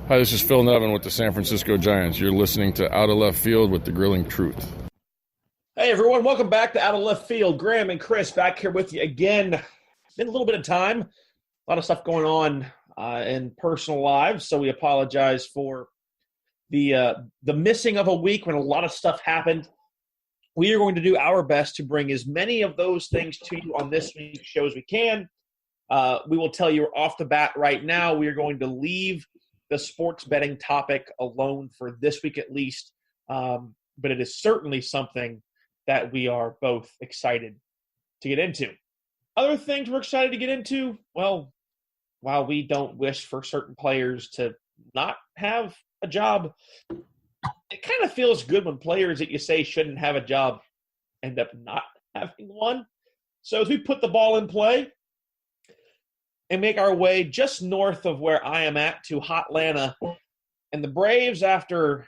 Hi, this is Phil Nevin with the San Francisco Giants. You're listening to Out of Left Field with the Grilling Truth. Hey, everyone. Welcome back to Out of Left Field. Graham and Chris back here with you again. Been a little bit of time. A lot of stuff going on in personal lives, so we apologize for the missing of a week when a lot of stuff happened. We are going to do our best to bring as many of those things to you on this week's show as we can. We will tell you off the bat right now, we are going to leave the sports betting topic alone for this week at least, but it is certainly something that we are both excited to get into. Other things we're excited to get into, well, while we don't wish for certain players to not have a job, it kind of feels good when players that you say shouldn't have a job end up not having one. So as we put the ball in play and make our way just north of where I am at to Hotlanta, and the Braves, after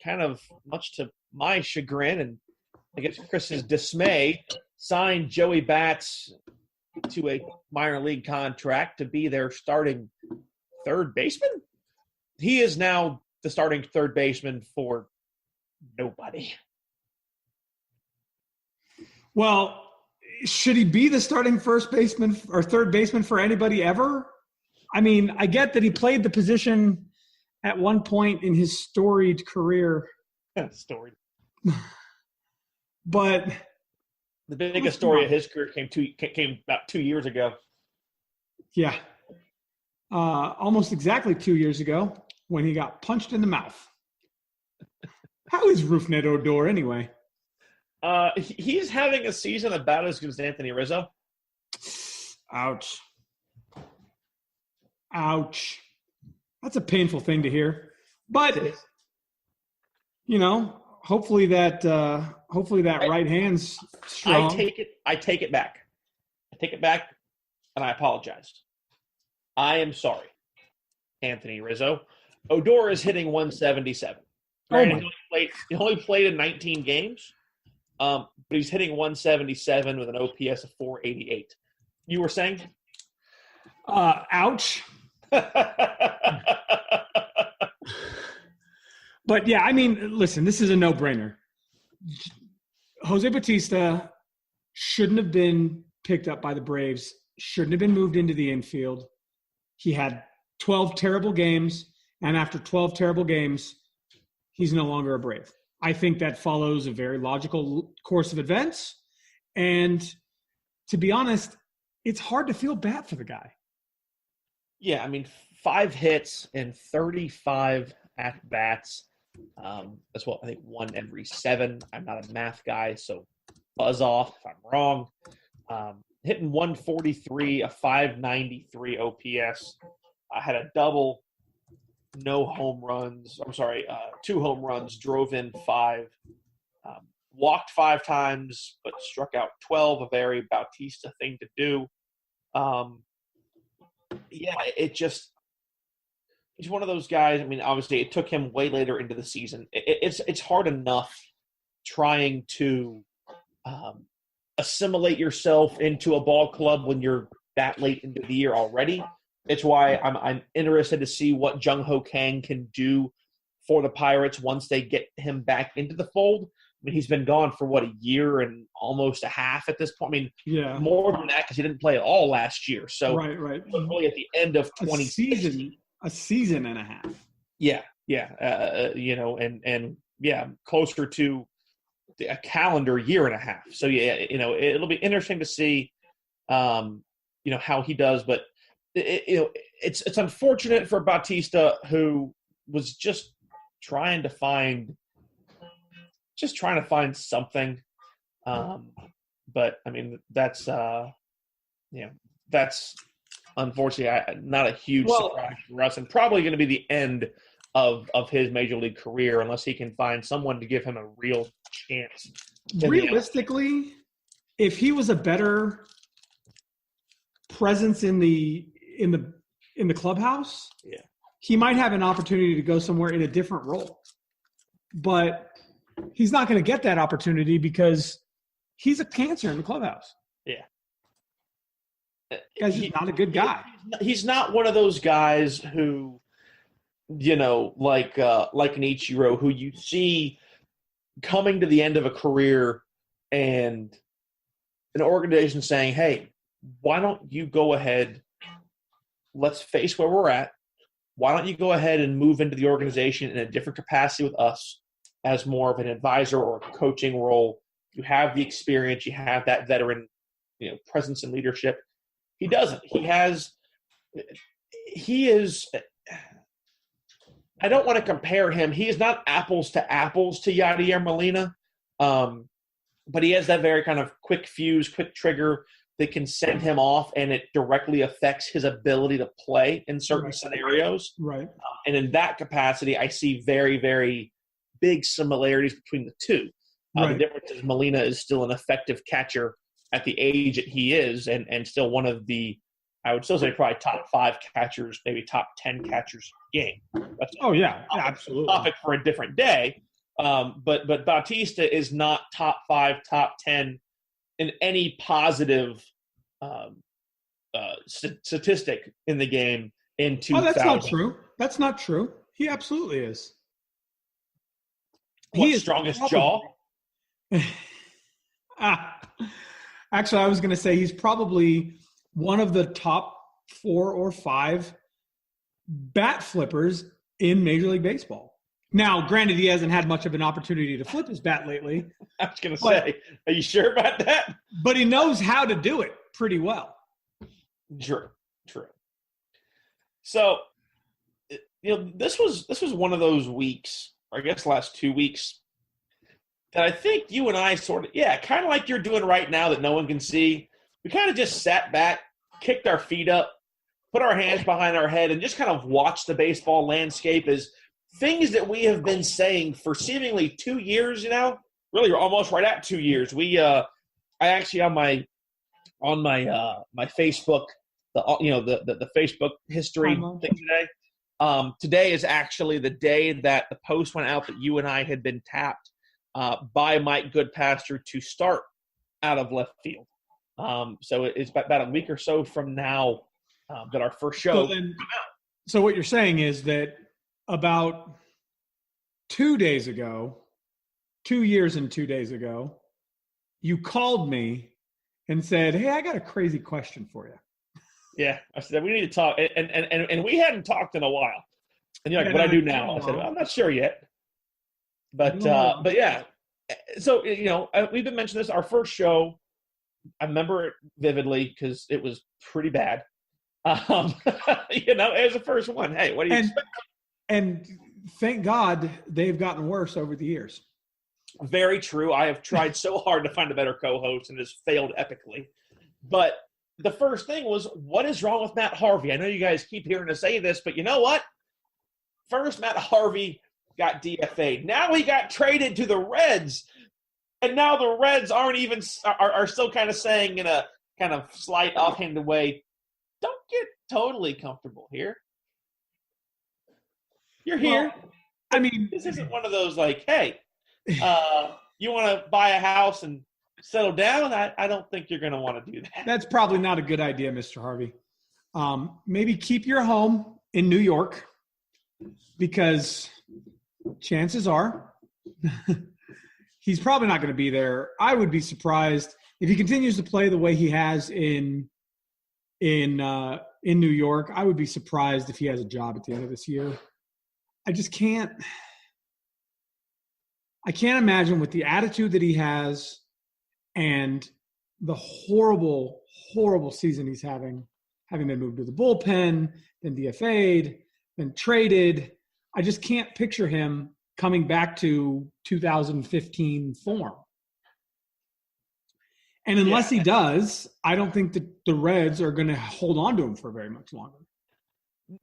kind of much to my chagrin and I guess Chris's dismay, signed Joey Bats to a minor league contract to be their starting third baseman. He is now the starting third baseman for nobody. Well, should he be the starting first baseman or third baseman for anybody ever? I mean, I get that he played the position at one point in his storied career. Storied. But the biggest story of his career came about 2 years ago. Yeah. Almost exactly 2 years ago when he got punched in the mouth. How is Rougned Odor anyway? He's having a season about as good as Anthony Rizzo. Ouch. That's a painful thing to hear. But, you know, hopefully that right hand's strong. I take it back. And I apologize. I am sorry, Anthony Rizzo. Odor is hitting 177. He only played in 19 games, but he's hitting 177 with an OPS of 488. You were saying? Ouch. But, yeah, I mean, listen, this is a no-brainer. Jose Bautista shouldn't have been picked up by the Braves, shouldn't have been moved into the infield. He had 12 terrible games, and after 12 terrible games, he's no longer a Brave. I think that follows a very logical course of events. And to be honest, it's hard to feel bad for the guy. Yeah, I mean, 5 hits and 35 at-bats. That's what I think 1 every 7. I'm not a math guy, so buzz off if I'm wrong. Hitting 143, a 593 OPS. I had a double, no home runs. 2 home runs, drove in 5. Walked 5 times, but struck out 12, a very Bautista thing to do. He's one of those guys. I mean, obviously, it took him way later into the season. It's hard enough trying to assimilate yourself into a ball club when you're that late into the year already. It's why I'm interested to see what Jung Ho Kang can do for the Pirates once they get him back into the fold. I mean, he's been gone for, a year and almost a half at this point. I mean, yeah, more than that because he didn't play at all last year. So right. Really at the end of 2016. A season and a half. Yeah. Closer to a calendar year and a half. So, it'll be interesting to see, how he does. But, it's unfortunate for Bautista, who was just trying to find something. But, I mean, that's unfortunately not a huge surprise for us, and probably going to be the end of his major league career unless he can find someone to give him a real chance. Realistically, if he was a better presence in the clubhouse, he might have an opportunity to go somewhere in a different role. But he's not going to get that opportunity because he's a cancer in the clubhouse. Yeah. Guy's just not a good guy. He's not one of those guys who like an Ichiro, who you see coming to the end of a career and an organization saying, hey, why don't you go ahead, let's face where we're at. Why don't you go ahead and move into the organization in a different capacity with us as more of an advisor or a coaching role? You have the experience, you have that veteran, presence and leadership. He doesn't. He is, I don't want to compare him. He is not apples to Yadier Molina, but he has that very kind of quick fuse, quick trigger that can send him off, and it directly affects his ability to play in certain scenarios. Right. And in that capacity, I see very, very big similarities between the two. The difference is Molina is still an effective catcher at the age that he is, and still one of the, I would still say probably top 5 catchers, maybe top 10 catchers in the game. That's absolutely. Topic for a different day. But Bautista is not top 5, top 10 in any positive statistic in the game in 2000. That's not true. That's not true. He absolutely is. He is strongest jaw? Actually, I was going to say he's probably one of the top 4 or 5 bat flippers in Major League Baseball. Now, granted, he hasn't had much of an opportunity to flip his bat lately. I was going to say, are you sure about that? But he knows how to do it pretty well. True. So, this was one of those weeks, or I guess last 2 weeks, that I think you and I sort of, kind of like you're doing right now that no one can see. We kind of just sat back, kicked our feet up, put our hands behind our head, and just kind of watched the baseball landscape as things that we have been saying for seemingly 2 years now, really almost right at 2 years. I actually on my Facebook, the Facebook history thing today. Today is actually the day that the post went out that you and I had been tapped by Mike Goodpaster to start Out of Left Field. So it's about a week or so from now that our first show come out. So what you're saying is that about 2 days ago, 2 years and 2 days ago, you called me and said, hey, I got a crazy question for you. Yeah, I said, we need to talk. And we hadn't talked in a while. And you're like, what do I do now? I said, I'm not sure yet. But yeah. So, we've been mentioning this. Our first show, I remember it vividly because it was pretty bad. It was the first one. Hey, what do you expect? And thank God they've gotten worse over the years. Very true. I have tried so hard to find a better co-host and has failed epically. But the first thing was, what is wrong with Matt Harvey? I know you guys keep hearing us say this, but you know what? First, Matt Harvey got DFA'd. Now he got traded to the Reds. And now the Reds are still kind of saying in a kind of slight offhanded way, don't get totally comfortable here. You're here. Well, I mean, this isn't one of those like, hey, you want to buy a house and settle down? I don't think you're going to want to do that. That's probably not a good idea, Mr. Harvey. Maybe keep your home in New York because chances are he's probably not going to be there. I would be surprised if he continues to play the way he has in New York. I would be surprised if he has a job at the end of this year. I just can't. I can't imagine with the attitude that he has and the horrible, horrible season he's having been moved to the bullpen, then DFA'd, then traded. I just can't picture him coming back to 2015 form. And unless he does, I don't think that the Reds are going to hold on to him for very much longer.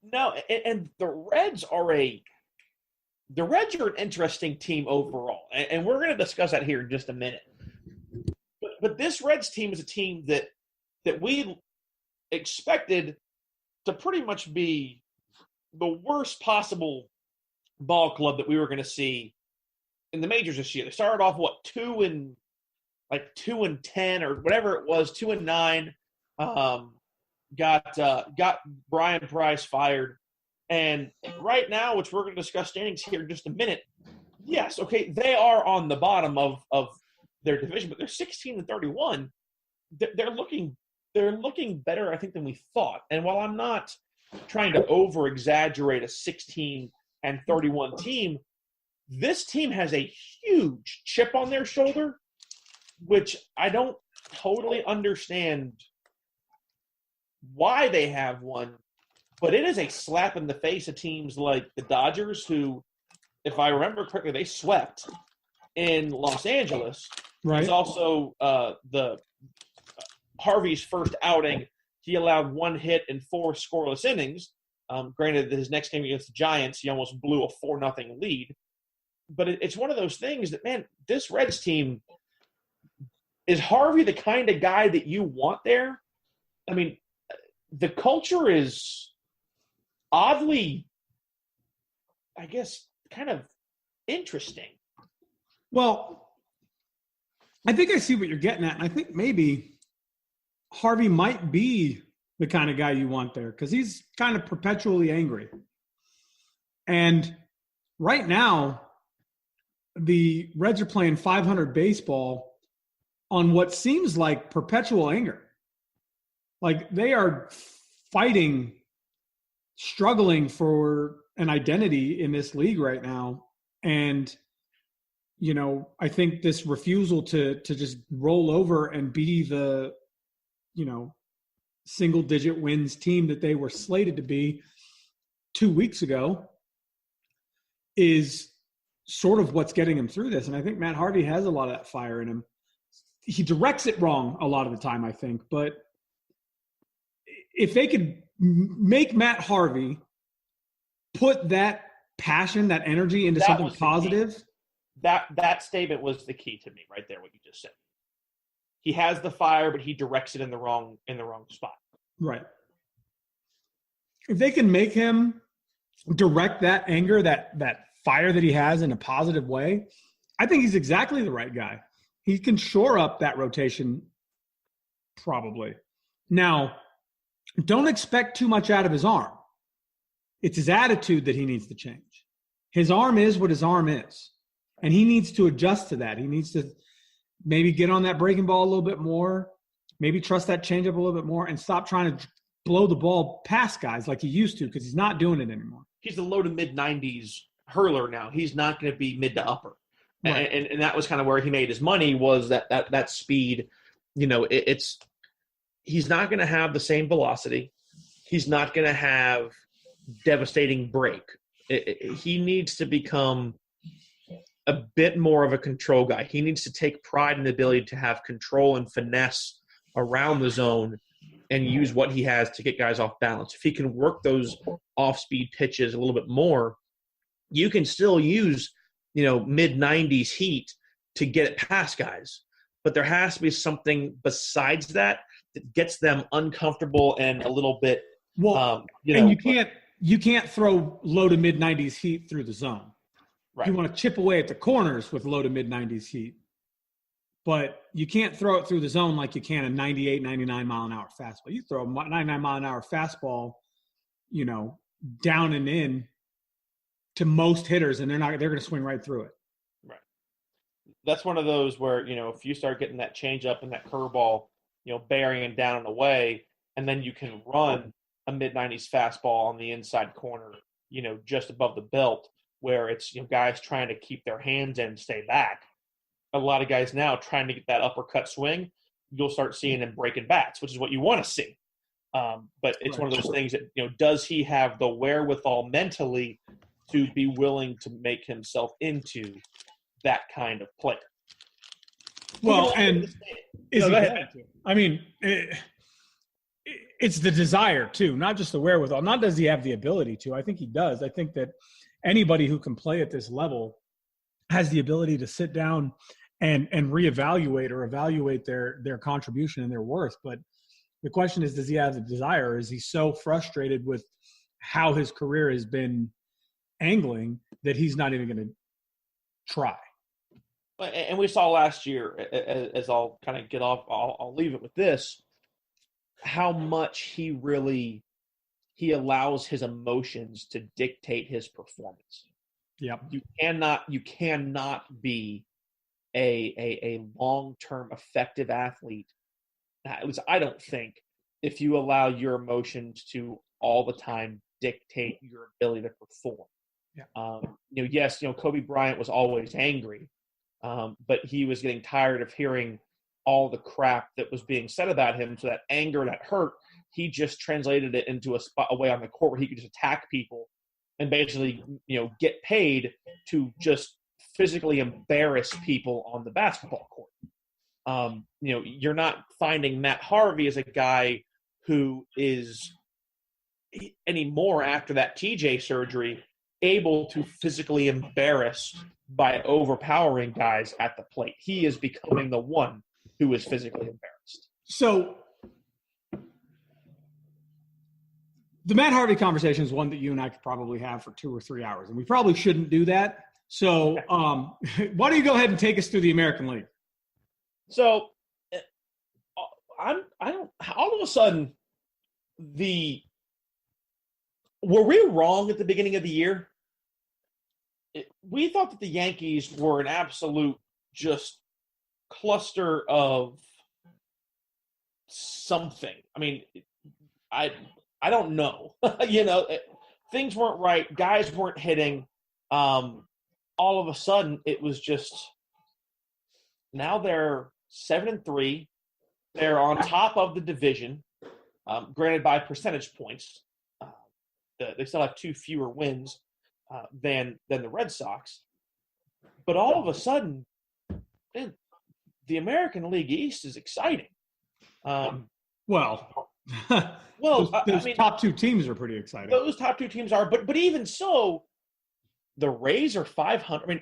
No, and the Reds are an interesting team overall, and we're going to discuss that here in just a minute. But this Reds team is a team that we expected to pretty much be the worst possible ball club that we were going to see in the majors this year. They started off 2-10 or whatever it was, 2-9. Got Brian Price fired, And right now, which we're going to discuss standings here in just a minute, yes, okay, they are on the bottom of their division, but they're 16-31. They're looking better, I think, than we thought. And while I'm not trying to over-exaggerate a 16-31 team, this team has a huge chip on their shoulder, which I don't totally understand why they have one, but it is a slap in the face of teams like the Dodgers, who, if I remember correctly, they swept in Los Angeles. Right. It's also the Harvey's first outing. He allowed 1 hit in 4 scoreless innings. Granted, his next game against the Giants, he almost blew a 4-0 lead. But it's one of those things that, man, this Reds team, is Harvey the kind of guy that you want there? I mean, the culture is oddly, I guess, kind of interesting. Well, I think I see what you're getting at. And I think maybe Harvey might be the kind of guy you want there because he's kind of perpetually angry. And right now, the Reds are playing .500 baseball on what seems like perpetual anger. Like they are fighting, struggling for an identity in this league right now. And, you know, I think this refusal to just roll over and be the, you know, single digit wins team that they were slated to be 2 weeks ago is sort of what's getting him through this. And I think Matt Harvey has a lot of that fire in him. He directs it wrong a lot of the time, I think. But if they could make Matt Harvey put that passion, that energy into something positive. That statement was the key to me right there, what you just said. He has the fire, but he directs it in the wrong spot. Right. If they can make him direct that anger, that fire that he has in a positive way, I think he's exactly the right guy. He can shore up that rotation probably. Now, don't expect too much out of his arm. It's his attitude that he needs to change. His arm is what his arm is, and he needs to adjust to that. He needs to maybe get on that breaking ball a little bit more, maybe trust that changeup a little bit more, and stop trying to blow the ball past guys like he used to because he's not doing it anymore. He's the low to mid-90s hurler now. He's not going to be mid to upper. Right. And that was kind of where he made his money, was that speed. You know, he's not going to have the same velocity. He's not going to have devastating break. He needs to become a bit more of a control guy. He needs to take pride in the ability to have control and finesse around the zone and use what he has to get guys off balance. If he can work those off-speed pitches a little bit more, you can still use, you know, mid-90s heat to get it past guys. But there has to be something besides that gets them uncomfortable and a little bit you can't throw low to mid-90s heat through the zone. Right. You want to chip away at the corners with low to mid-90s heat. But you can't throw it through the zone like you can a 98, 99 mile an hour fastball. You throw a 99 mile an hour fastball, you know, down and in to most hitters, and they're going to swing right through it. Right. That's one of those where, you know, if you start getting that changeup and that curveball, you know, bearing down and away, and then you can run a mid-90s fastball on the inside corner, you know, just above the belt, where it's, you know, guys trying to keep their hands in and stay back. A lot of guys now trying to get that uppercut swing, you'll start seeing them breaking bats, which is what you want to see. But it's one of those things that, you know, does he have the wherewithal mentally to be willing to make himself into that kind of player? Well, and is he going to? I mean, it's the desire too, not just the wherewithal. Not does he have the ability to. I think he does. I think that anybody who can play at this level has the ability to sit down and reevaluate or evaluate their contribution and their worth. But the question is, does he have the desire? Is he so frustrated with how his career has been angling that he's not even going to try? And we saw last year, as I'll kind of get off, I'll leave it with this, how much he really he allows his emotions to dictate his performance. Yep. You cannot be a long-term effective athlete. At least I don't think, if you allow your emotions to all the time dictate your ability to perform. Yeah. Yes, Kobe Bryant was always angry, but he was getting tired of hearing all the crap that was being said about him. So that anger, that hurt, he just translated it into a way on the court where he could just attack people and basically, get paid to just physically embarrass people on the basketball court. You're not finding Matt Harvey as a guy who is anymore after that TJ surgery able to physically embarrass by overpowering guys at the plate. He is becoming the one who is physically embarrassed. So the Matt Harvey conversation is one that you and I could probably have for 2 or 3 hours, and we probably shouldn't do that. So why don't you go ahead and take us through the American League? So all of a sudden, were we wrong at the beginning of the year? We thought that the Yankees were an absolute just cluster of something. I mean, I don't know. Things weren't right. Guys weren't hitting. All of a sudden, it was just now they're 7-3. They're on top of the division, granted by percentage points. They still have 2 fewer wins than the Red Sox. But all of a sudden, man, the American League East is exciting. Those top 2 teams are pretty exciting. Those top 2 teams are, but even so, the Rays are 500. I mean,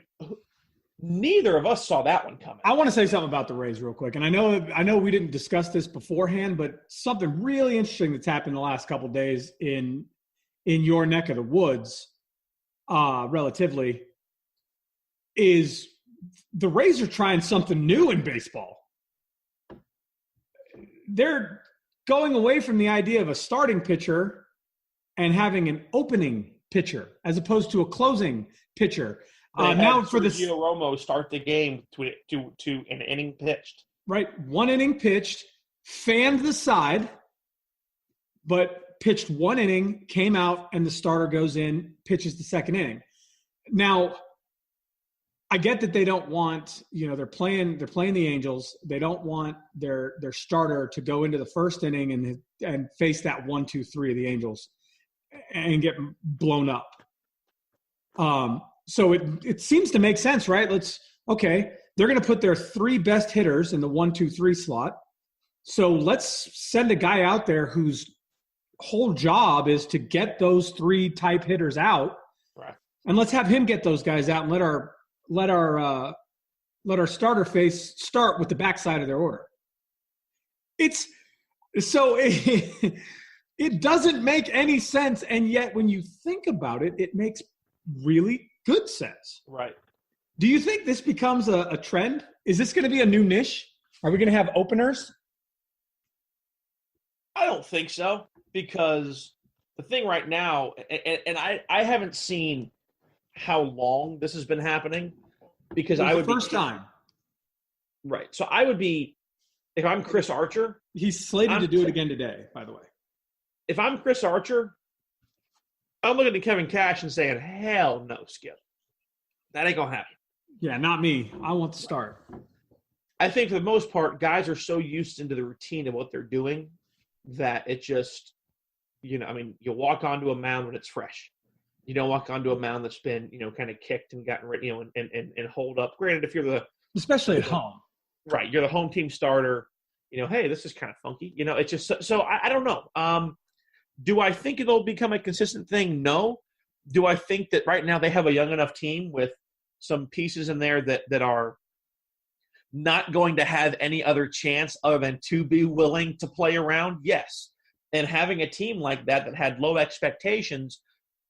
neither of us saw that one coming. I want to say something about the Rays real quick, and I know we didn't discuss this beforehand, but something really interesting that's happened the last couple of days in your neck of the woods, relatively, is the Rays are trying something new in baseball. They're going away from the idea of a starting pitcher and having an opening pitcher as opposed to a closing pitcher. Now for the Sergio Romo start the game to an inning pitched. Right, 1 inning pitched, fanned the side, but pitched 1 inning, came out, and the starter goes in, pitches the 2nd inning. Now, I get that they don't want, they're playing the Angels. They don't want their starter to go into the 1st inning and face that 1-2-3 of the Angels and get blown up. So it seems to make sense, right? They're going to put their 3 best hitters in the 1-2-3 slot. So let's send a guy out there whose whole job is to get those 3 type hitters out. Right. And let's have him get those guys out and let our starter face start with the backside of their order. It doesn't make any sense, and yet when you think about it, it makes really good sense. Right. Do you think this becomes a trend? Is this going to be a new niche? Are we going to have openers? I don't think so, because the thing right now, and I haven't seen how long this has been happening, because I would be first time. Right. So I would be, if I'm Chris Archer. He's slated to do it again today, by the way. If I'm Chris Archer, I'm looking at Kevin Cash and saying, hell no, Skip. That ain't going to happen. Yeah, not me. I want to start. I think for the most part, guys are so used into the routine of what they're doing that it just, you walk onto a mound when it's fresh. You don't walk onto a mound that's been, kind of kicked and gotten ready, and hold up. Granted, if you're especially at home. Right. You're the home team starter. Hey, this is kind of funky. It's just so I don't know. Do I think it'll become a consistent thing? No. Do I think that right now they have a young enough team with some pieces in there that are not going to have any other chance other than to be willing to play around? Yes. And having a team like that had low expectations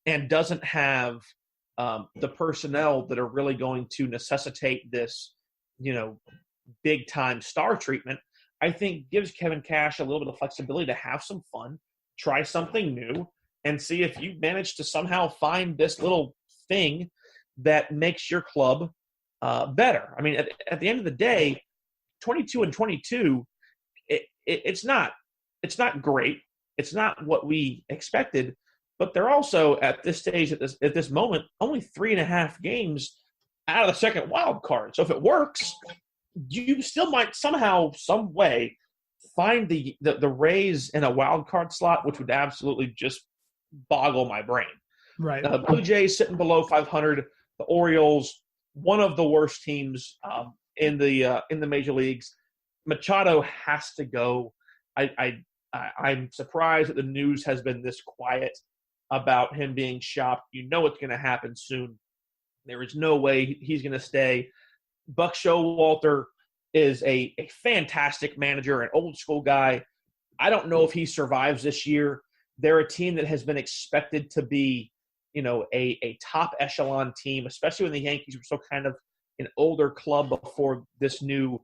and doesn't have the personnel that are really going to necessitate this, big-time star treatment, I think gives Kevin Cash a little bit of flexibility to have some fun, try something new, and see if you manage to somehow find this little thing that makes your club better. I mean, at the end of the day, 22-22, it's not great. It's not what we expected, but they're also at this stage, at this moment, only 3.5 games out of the second wild card. So if it works, you still might somehow, some way, find the Rays in a wild card slot, which would absolutely just boggle my brain. Right. Blue Jays sitting below 500. The Orioles, one of the worst teams in the major leagues. Machado has to go. I'm surprised that the news has been this quiet about him being shopped. You know it's going to happen soon. There is no way he's going to stay. Buck Showalter is a fantastic manager, an old school guy. I don't know if he survives this year. They're a team that has been expected to be, a top echelon team, especially when the Yankees were still kind of an older club before this new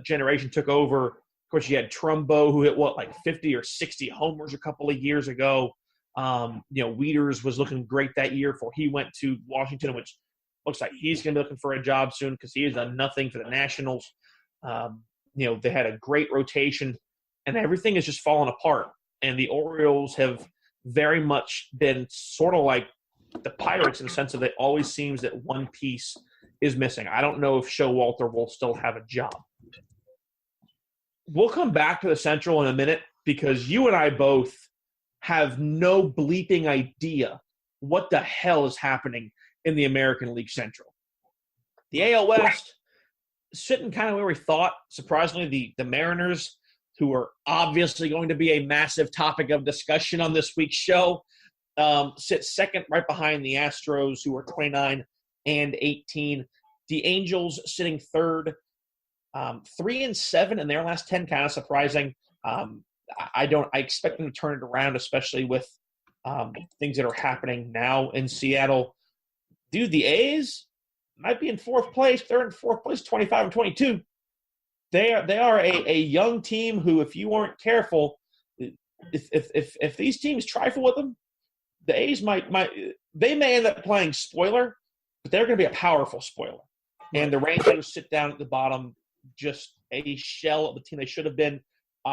generation took over. Of course, you had Trumbo, who hit, 50 or 60 homers a couple of years ago. Wieters was looking great that year before he went to Washington, which looks like he's going to be looking for a job soon because he has done nothing for the Nationals. They had a great rotation, and everything is just falling apart. And the Orioles have very much been sort of like the Pirates in the sense that it always seems that one piece is missing. I don't know if Showalter will still have a job. We'll come back to the Central in a minute because you and I both have no bleeping idea what the hell is happening in the American League Central. The AL West, sitting kind of where we thought. Surprisingly, the Mariners, who are obviously going to be a massive topic of discussion on this week's show, sit second right behind the Astros, who are 29-18. The Angels sitting third, 3-7 in their last 10, kind of surprising. I expect them to turn it around, especially with things that are happening now in Seattle. Dude, the A's might be in fourth place. They're in fourth place, 25-22. They are a young team who, if you weren't careful, if these teams trifle with them, the A's they may end up playing spoiler, but they're going to be a powerful spoiler. And the Rangers sit down at the bottom, just a shell of the team they should have been.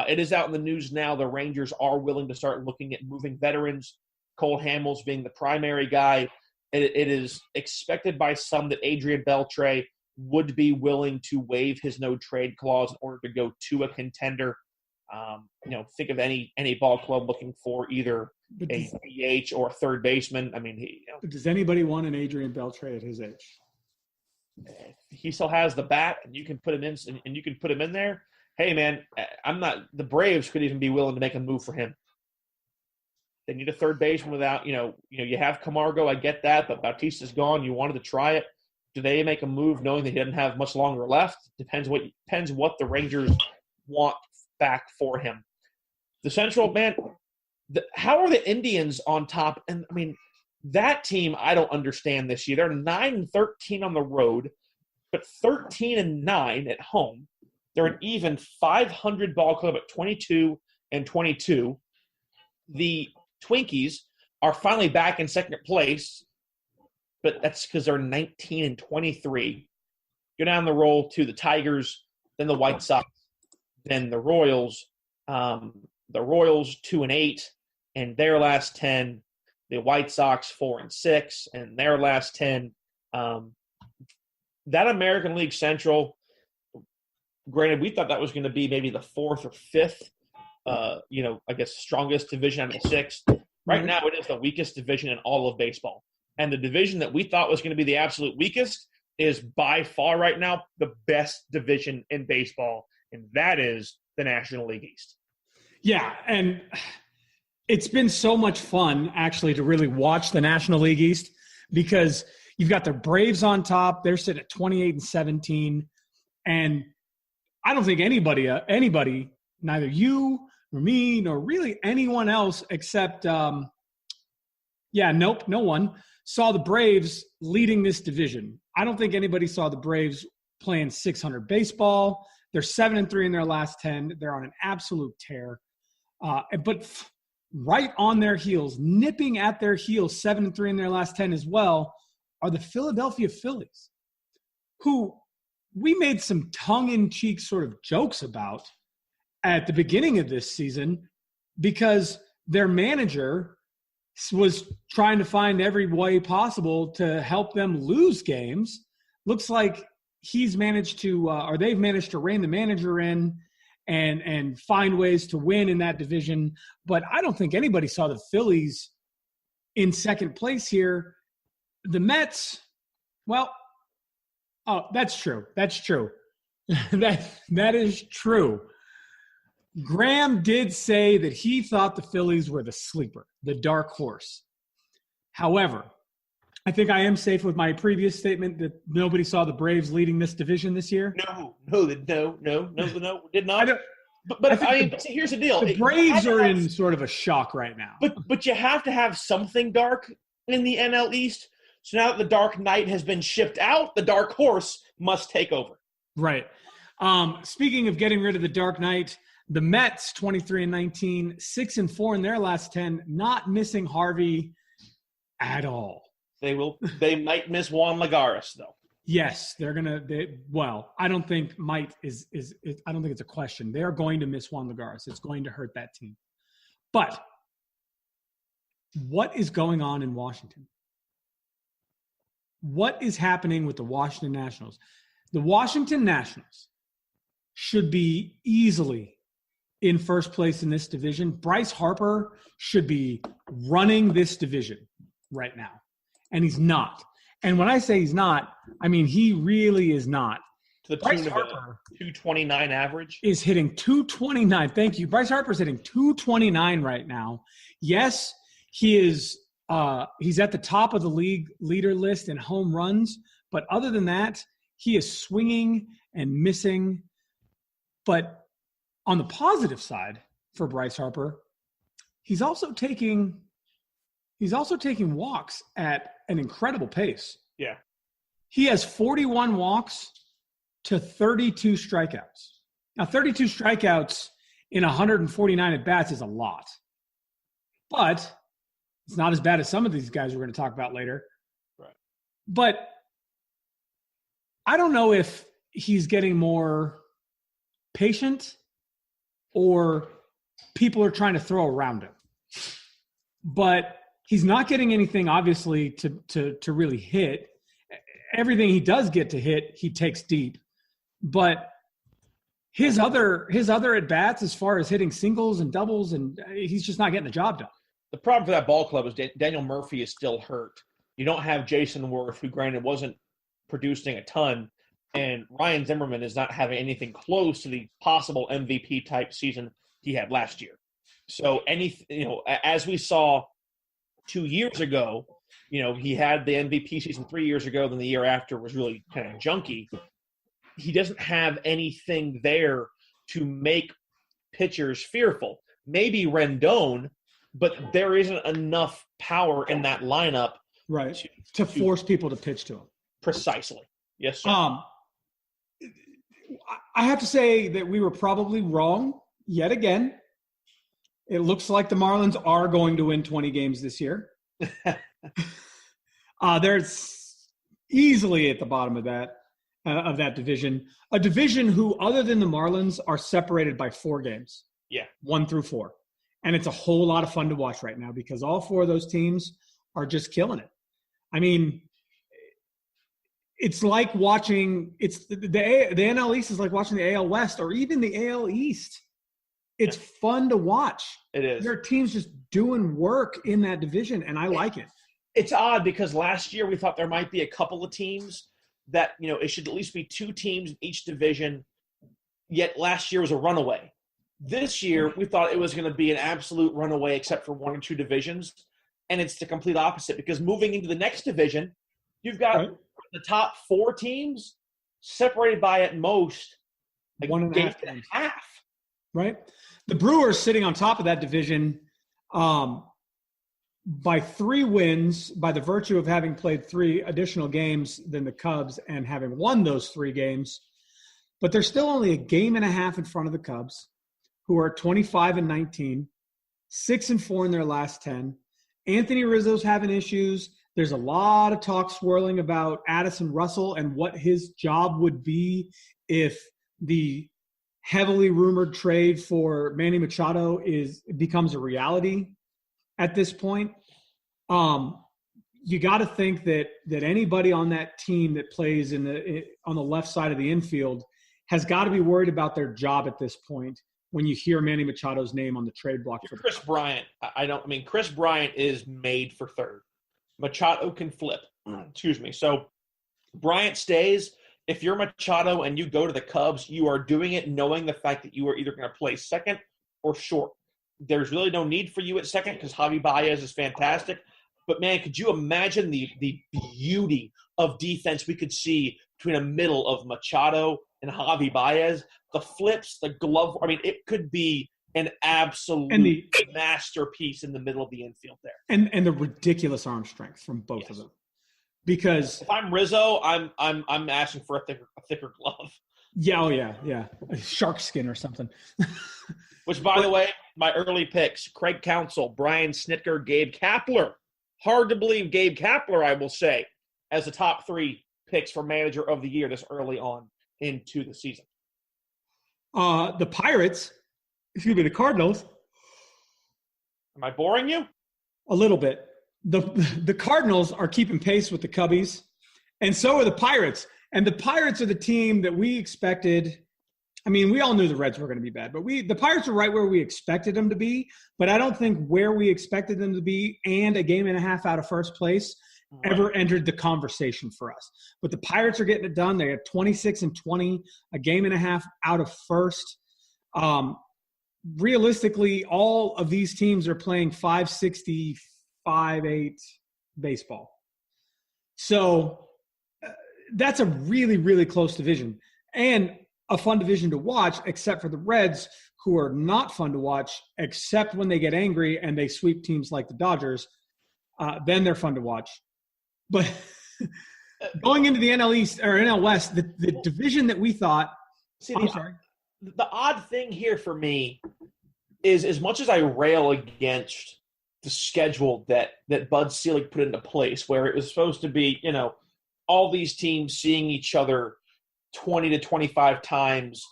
It is out in the news now. The Rangers are willing to start looking at moving veterans, Cole Hamels being the primary guy. It is expected by some that Adrian Beltre would be willing to waive his no-trade clause in order to go to a contender. Think of any ball club looking for either a DH or a third baseman. I mean, does anybody want an Adrian Beltre at his age? He still has the bat, and you can put him in, and you can put him in there. Hey, man, the Braves could even be willing to make a move for him. They need a third baseman without, you have Camargo, I get that, but Bautista's gone. You wanted to try it. Do they make a move knowing that he doesn't have much longer left? Depends what the Rangers want back for him. The Central, man, how are the Indians on top? And, I mean, that team I don't understand this year. They're 9-13 on the road, but 13-9 at home. They're an even 500 ball club at 22-22. The Twinkies are finally back in second place, but that's because they're 19-23. Go down the roll to the Tigers, then the White Sox, then the Royals. The Royals 2-8 in their last 10. The White Sox 4-6 in their last 10. That American League Central, granted, we thought that was going to be maybe the fourth or fifth, strongest division out of the sixth. Right now, it is the weakest division in all of baseball. And the division that we thought was going to be the absolute weakest is by far right now the best division in baseball, and that is the National League East. Yeah, and it's been so much fun, actually, to really watch the National League East because you've got the Braves on top. They're sitting at 28-17, and I don't think anybody, neither you nor me nor really anyone else except, no one saw the Braves leading this division. I don't think anybody saw the Braves playing .600 baseball. They're 7-3 in their last 10. They're on an absolute tear. But right on their heels, nipping at their heels, 7-3 in their last 10 as well, are the Philadelphia Phillies, who we made some tongue-in-cheek sort of jokes about at the beginning of this season because their manager was trying to find every way possible to help them lose games. Looks like he's managed to, or they've managed to rein the manager in and find ways to win in that division. But I don't think anybody saw the Phillies in second place here. The Mets, well, oh, that's true. That's true. that is true. Graham did say that he thought the Phillies were the sleeper, the dark horse. However, I think I am safe with my previous statement that nobody saw the Braves leading this division this year. No, did not. But I mean, here's the deal. The Braves are in sort of a shock right now. But you have to have something dark in the NL East. So now that the Dark Knight has been shipped out, the Dark Horse must take over. Right. Speaking of getting rid of the Dark Knight, the Mets, 23-19, 6-4 in their last 10, not missing Harvey at all. They might miss Juan Lagares, though. Yes, they're gonna. I don't think might is. I don't think it's a question. They are going to miss Juan Lagares. It's going to hurt that team. But what is going on in Washington? What is happening with the Washington Nationals? The Washington Nationals should be easily in first place in this division. Bryce Harper should be running this division right now, and he's not. And when I say he's not, I mean he really is not. To the tune of a 229 average? Is hitting 229. Thank you. Bryce Harper's hitting 229 right now. Yes, he is he's at the top of the league leader list in home runs, but other than that, he is swinging and missing. But on the positive side for Bryce Harper, he's also taking walks at an incredible pace. Yeah. He has 41 walks to 32 strikeouts. Now, 32 strikeouts in 149 at-bats is a lot. But it's not as bad as some of these guys we're going to talk about later. Right. But I don't know if he's getting more patient or people are trying to throw around him. But he's not getting anything, obviously, to really hit. Everything he does get to hit, he takes deep. But his other at-bats, as far as hitting singles and doubles, and he's just not getting the job done. The problem for that ball club is Daniel Murphy is still hurt. You don't have Jason Worth, who granted wasn't producing a ton, and Ryan Zimmerman is not having anything close to the possible MVP type season he had last year. So as we saw 2 years ago, he had the MVP season 3 years ago, then the year after was really kind of junky. He doesn't have anything there to make pitchers fearful. Maybe Rendon, but there isn't enough power in that lineup to force people to pitch to him. Precisely. Yes, sir. I have to say that we were probably wrong yet again. It looks like the Marlins are going to win 20 games this year. They're easily at the bottom of that division. A division who, other than the Marlins, are separated by 4 games. Yeah. 1 through 4. And it's a whole lot of fun to watch right now because all 4 of those teams are just killing it. I mean, it's like watching – the NL East is like watching the AL West or even the AL East. It's fun to watch. It is. There are teams just doing work in that division, and I like it. It's odd because last year we thought there might be a couple of teams that, it should at least be 2 teams in each division, yet last year was a runaway. This year, we thought it was going to be an absolute runaway except for 1 or 2 divisions, and it's the complete opposite because moving into the next division, you've got the top 4 teams separated by at most a 1.5 game and a half. Right? The Brewers sitting on top of that division by 3 wins by the virtue of having played 3 additional games than the Cubs and having won those 3 games. But they're still only a game and a half in front of the Cubs, who are 25-19. 6-4 in their last 10. Anthony Rizzo's having issues. There's a lot of talk swirling about Addison Russell and what his job would be if the heavily rumored trade for Manny Machado becomes a reality at this point. You got to think that anybody on that team that plays on the left side of the infield has got to be worried about their job at this point when you hear Manny Machado's name on the trade block. For Chris Bryant. Chris Bryant is made for third. Machado can flip. Excuse me. So Bryant stays. If you're Machado and you go to the Cubs, you are doing it knowing the fact that you are either going to play second or short. There's really no need for you at second because Javi Baez is fantastic. But, man, could you imagine the beauty of defense we could see between a middle of Machado and Javi Baez? The flips, the glove. I mean, it could be an absolute masterpiece in the middle of the infield there. And the ridiculous arm strength from both of them. Because if I'm Rizzo, I'm asking for a thicker glove. Yeah, a shark skin or something. Which, by the way, my early picks: Craig Counsell, Brian Snitker, Gabe Kapler. Hard to believe Gabe Kapler, I will say, as the top 3 picks for manager of the year this early on into the season. The Cardinals. Am I boring you? A little bit. The Cardinals are keeping pace with the Cubbies, and so are the Pirates. And the Pirates are the team that we expected. I mean, we all knew the Reds were going to be bad, but the Pirates are right where we expected them to be. But I don't think where we expected them to be and a game and a half out of first place ever entered the conversation for us. But the Pirates are getting it done. They have 26-20, a game and a half out of first. Realistically, all of these teams are playing 560, 5-8 baseball. So that's a really, really close division. And a fun division to watch, except for the Reds, who are not fun to watch, except when they get angry and they sweep teams like the Dodgers. Then they're fun to watch. But going into the NL East or NL West, the division that we thought – the odd thing here for me is, as much as I rail against the schedule that Bud Selig put into place, where it was supposed to be, all these teams seeing each other 20 to 25 times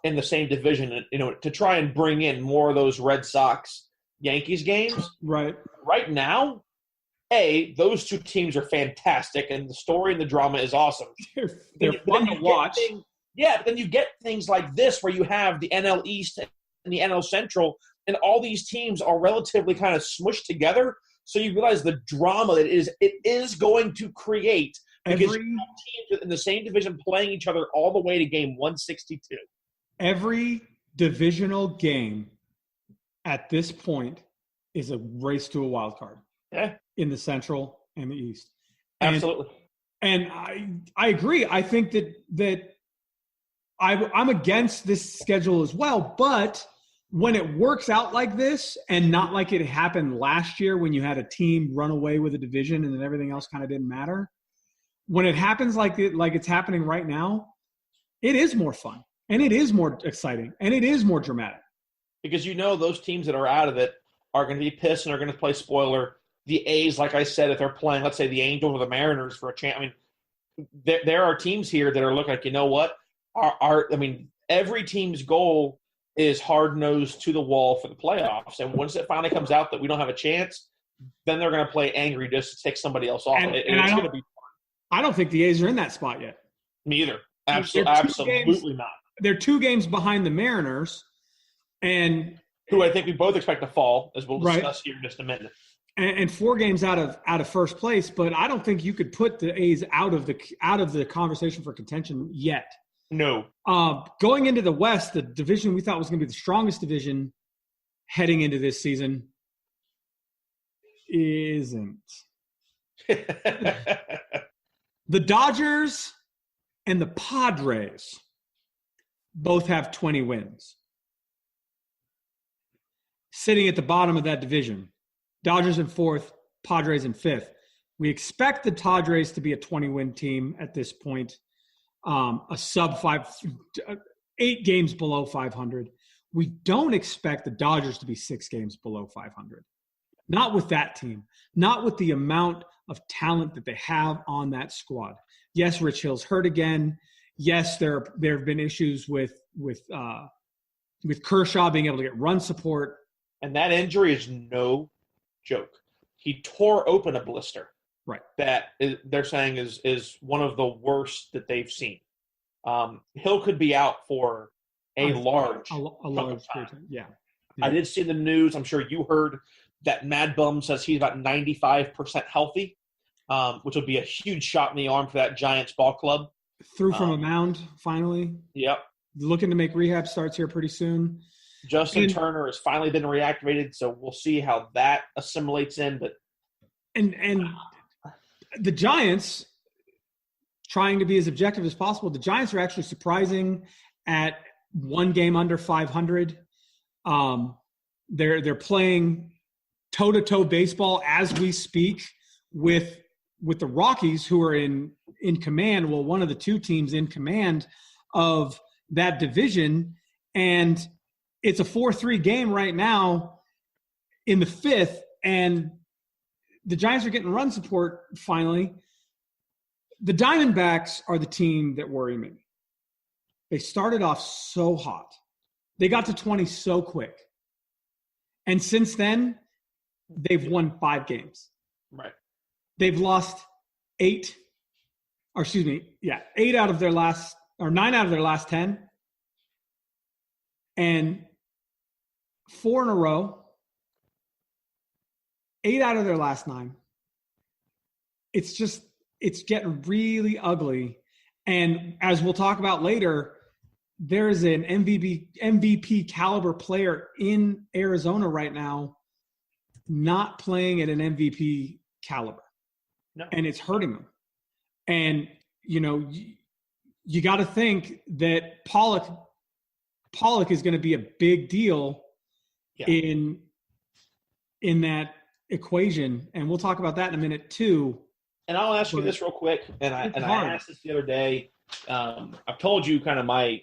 in the same division, to try and bring in more of those Red Sox Yankees games. Right now, those two teams are fantastic, and the story and the drama is awesome. They're fun to watch. But then you get things like this where you have the NL East and the NL Central, and all these teams are relatively kind of smushed together. So you realize the drama that it is going to create because you have teams in the same division playing each other all the way to game 162. Every divisional game at this point is a race to a wild card. Yeah. In the Central and the East. Absolutely. And I agree. I think that I'm against this schedule as well, but when it works out like this and not like it happened last year when you had a team run away with a division and then everything else kind of didn't matter, when it happens like it's happening right now, it is more fun and it is more exciting and it is more dramatic. Because those teams that are out of it are going to be pissed and are going to play spoiler. The A's, like I said, if they're playing, let's say, the Angels or the Mariners for a chance, there are teams here that are looking like, you know what? Every team's goal is hard-nosed to the wall for the playoffs. And once it finally comes out that we don't have a chance, then they're going to play angry just to take somebody else off. And it's going to be fun. I don't think the A's are in that spot yet. Me either. Absolutely not. They're 2 games behind the Mariners, and who I think we both expect to fall, as we'll discuss here in just a minute. And 4 games out of first place, but I don't think you could put the A's out of the conversation for contention yet. No. Going into the West, the division we thought was going to be the strongest division heading into this season isn't. The Dodgers and the Padres both have 20 wins. Sitting at the bottom of that division. Dodgers in 4th, Padres in 5th. We expect the Padres to be a 20-win team at this point, a sub-5, 8 games below 500. we don't expect the Dodgers to be 6 games below 500. Not with that team. Not with the amount of talent that they have on that squad. Yes, Rich Hill's hurt again. Yes, there have been issues with Kershaw being able to get run support. And that injury is no joke. He tore open a blister. Right. That they're saying is one of the worst that they've seen. Hill could be out for a large time. Yeah. I did see the news. I'm sure you heard that Mad Bum says he's about 95% healthy, which would be a huge shot in the arm for that Giants ball club. Threw from a mound, finally. Yep. Looking to make rehab starts here pretty soon. Justin Turner has finally been reactivated, so we'll see how that assimilates in. But and the Giants, trying to be as objective as possible, the Giants are actually surprising at 1 game under 500. They're playing toe-to-toe baseball as we speak with the Rockies, who are in command. Well, one of the 2 teams in command of that division, and it's a 4-3 game right now in the 5th, and the Giants are getting run support finally. The Diamondbacks are the team that worry me. They started off so hot. They got to 20 so quick. And since then, they've won 5 games. Right. They've lost 8 out of their last – or 9 out of their last 10. And 4 in a row. 8 out of their last 9. It's getting really ugly. And as we'll talk about later, there is an MVP caliber player in Arizona right now not playing at an MVP caliber. No. And it's hurting them. And, you got to think that Pollock is going to be a big deal in that equation, and we'll talk about that in a minute too. And I'll ask you this real quick, and I asked this the other day. I've told you kind of my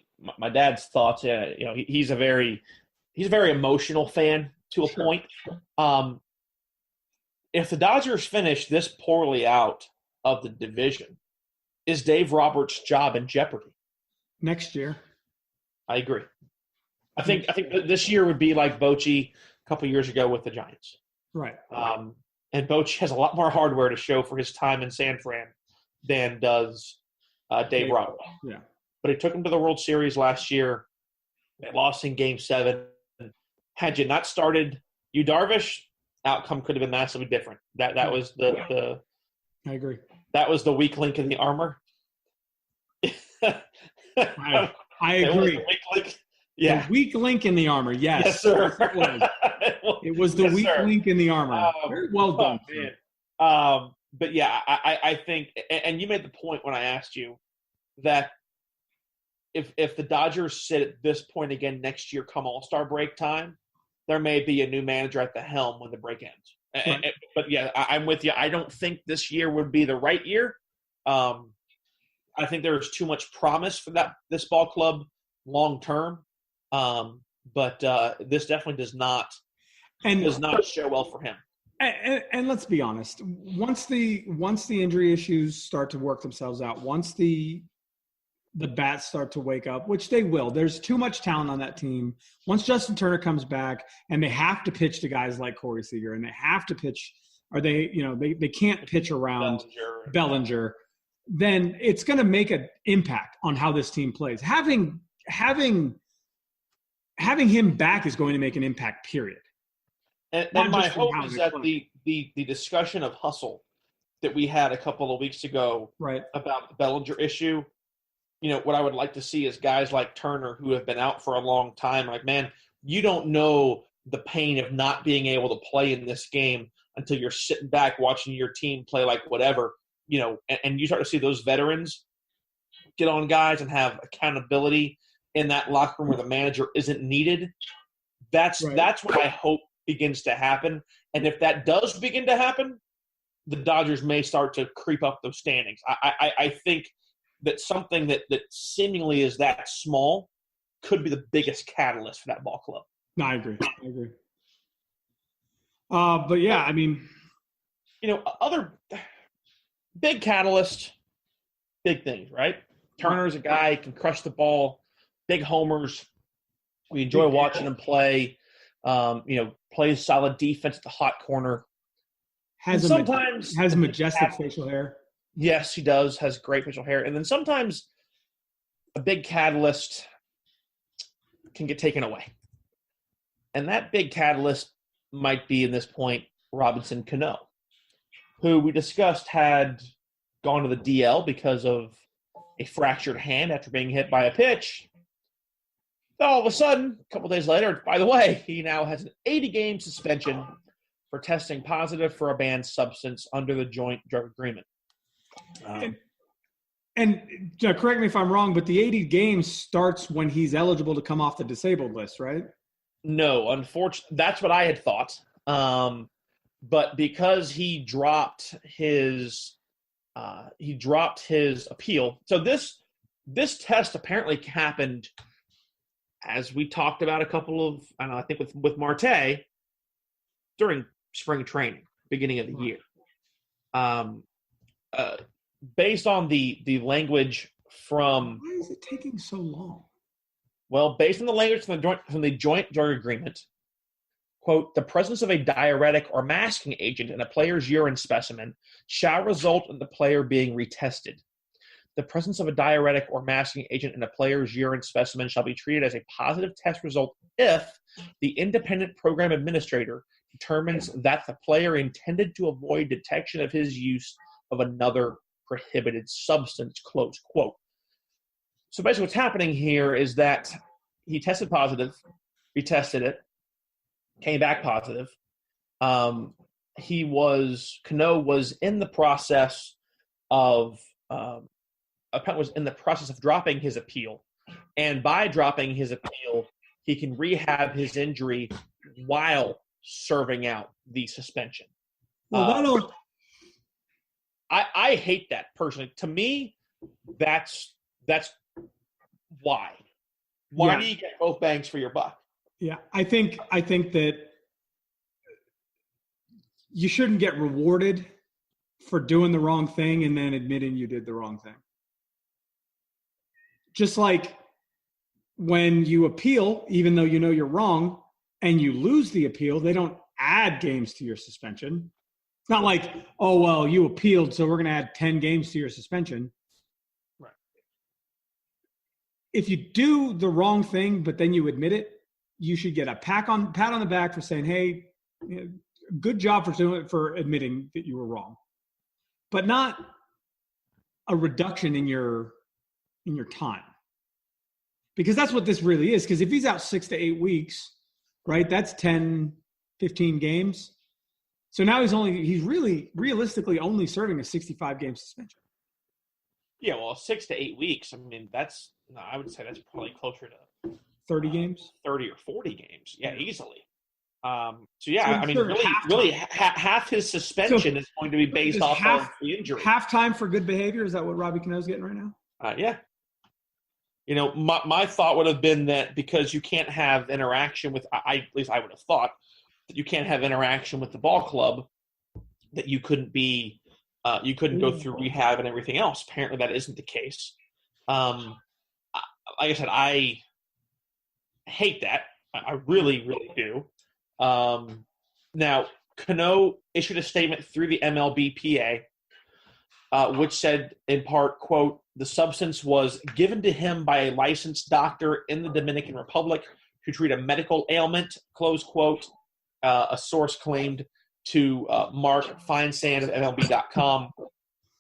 dad's thoughts. He's a very emotional fan to a point. If the Dodgers finish this poorly out of the division, is Dave Roberts' job in jeopardy next year? I agree. I think this year would be like Bochy a couple years ago with the Giants. Right. And Bochy has a lot more hardware to show for his time in San Fran than does Dave Roberts. Yeah. But he took him to the World Series last year. They lost in Game 7. Had you not started Yu Darvish, outcome could have been massively different. That was the I agree. That was the weak link in the armor. I agree. The weak link. Yeah. The weak link in the armor. Yes, sir. It was the weak link in the armor. Very well done. But yeah, I think, and you made the point when I asked you that if the Dodgers sit at this point again next year, come All-Star break time, there may be a new manager at the helm when the break ends. Right. But yeah, I'm with you. I don't think this year would be the right year. I think there is too much promise for this ball club long term. But this definitely does not show well for him. And let's be honest. Once the injury issues start to work themselves out, once the bats start to wake up, which they will. There's too much talent on that team. Once Justin Turner comes back, and they have to pitch to guys like Corey Seager, and they have to pitch, or they can't pitch around Bellinger, then it's going to make an impact on how this team plays. Having him back is going to make an impact, period. And my hope is that the discussion of hustle that we had a couple of weeks ago about the Bellinger issue, what I would like to see is guys like Turner who have been out for a long time. Like, man, you don't know the pain of not being able to play in this game until you're sitting back watching your team play like whatever, and you start to see those veterans get on guys and have accountability in that locker room where the manager isn't needed. That's what I hope begins to happen. And if that does begin to happen, the Dodgers may start to creep up those standings. I think that something that seemingly is that small could be the biggest catalyst for that ball club. No, I agree. But yeah, I mean, other big catalyst, big things, right? Turner's a guy who can crush the ball, big homers. We enjoy watching him play. Plays solid defense at the hot corner. Has majestic facial hair. Yes, he does. Has great facial hair. And then sometimes a big catalyst can get taken away. And that big catalyst might be, in this point, Robinson Cano, who we discussed had gone to the DL because of a fractured hand after being hit by a pitch. All of a sudden, a couple days later, by the way, he now has an 80-game suspension for testing positive for a banned substance under the joint drug agreement. And correct me if I'm wrong, but the 80 games starts when he's eligible to come off the disabled list, right? No, unfortunately, that's what I had thought. But because he dropped his appeal. So this test apparently happened, as we talked about I think with Marte during spring training, beginning of the year. Based on the language from. Why is it taking so long? Well, based on the language from the joint drug agreement, quote, the presence of a diuretic or masking agent in a player's urine specimen shall result in the player being retested. The presence of a diuretic or masking agent in a player's urine specimen shall be treated as a positive test result if the independent program administrator determines that the player intended to avoid detection of his use of another prohibited substance, close quote. So basically what's happening here is that he tested positive, retested it, came back positive. Cano was in the process of dropping his appeal. And by dropping his appeal, he can rehab his injury while serving out the suspension. Well, I hate that personally. To me, that's why. Why do you get both bangs for your buck? Yeah, I think that you shouldn't get rewarded for doing the wrong thing and then admitting you did the wrong thing. Just like when you appeal, even though you know you're wrong, and you lose the appeal, they don't add games to your suspension. It's not like, oh, well, you appealed, so we're going to add 10 games to your suspension. Right. If you do the wrong thing, but then you admit it, you should get a pat on the back for saying, hey, good job for admitting that you were wrong. But not a reduction in your time. Because that's what this really is. Because if he's out 6 to 8 weeks, right, that's 10, 15 games. So now he's really realistically only serving a 65-game suspension. Yeah, well, 6 to 8 weeks. I mean, I would say that's probably closer to 30 games, 30 or 40 games. Yeah, easily. Really, half his suspension is going to be based off of the injury. Halftime for good behavior. Is that what Robbie Cano's getting right now? Yeah. My thought would have been that because you can't have interaction with, at least I would have thought that you can't have interaction with the ball club, that you couldn't go through rehab and everything else. Apparently, that isn't the case. Like I said, I hate that. I really, really do. Now, Cano issued a statement through the MLBPA, which said, in part, quote, the substance was given to him by a licensed doctor in the Dominican Republic to treat a medical ailment, close quote. A source claimed to Mark Feinsand of MLB.com.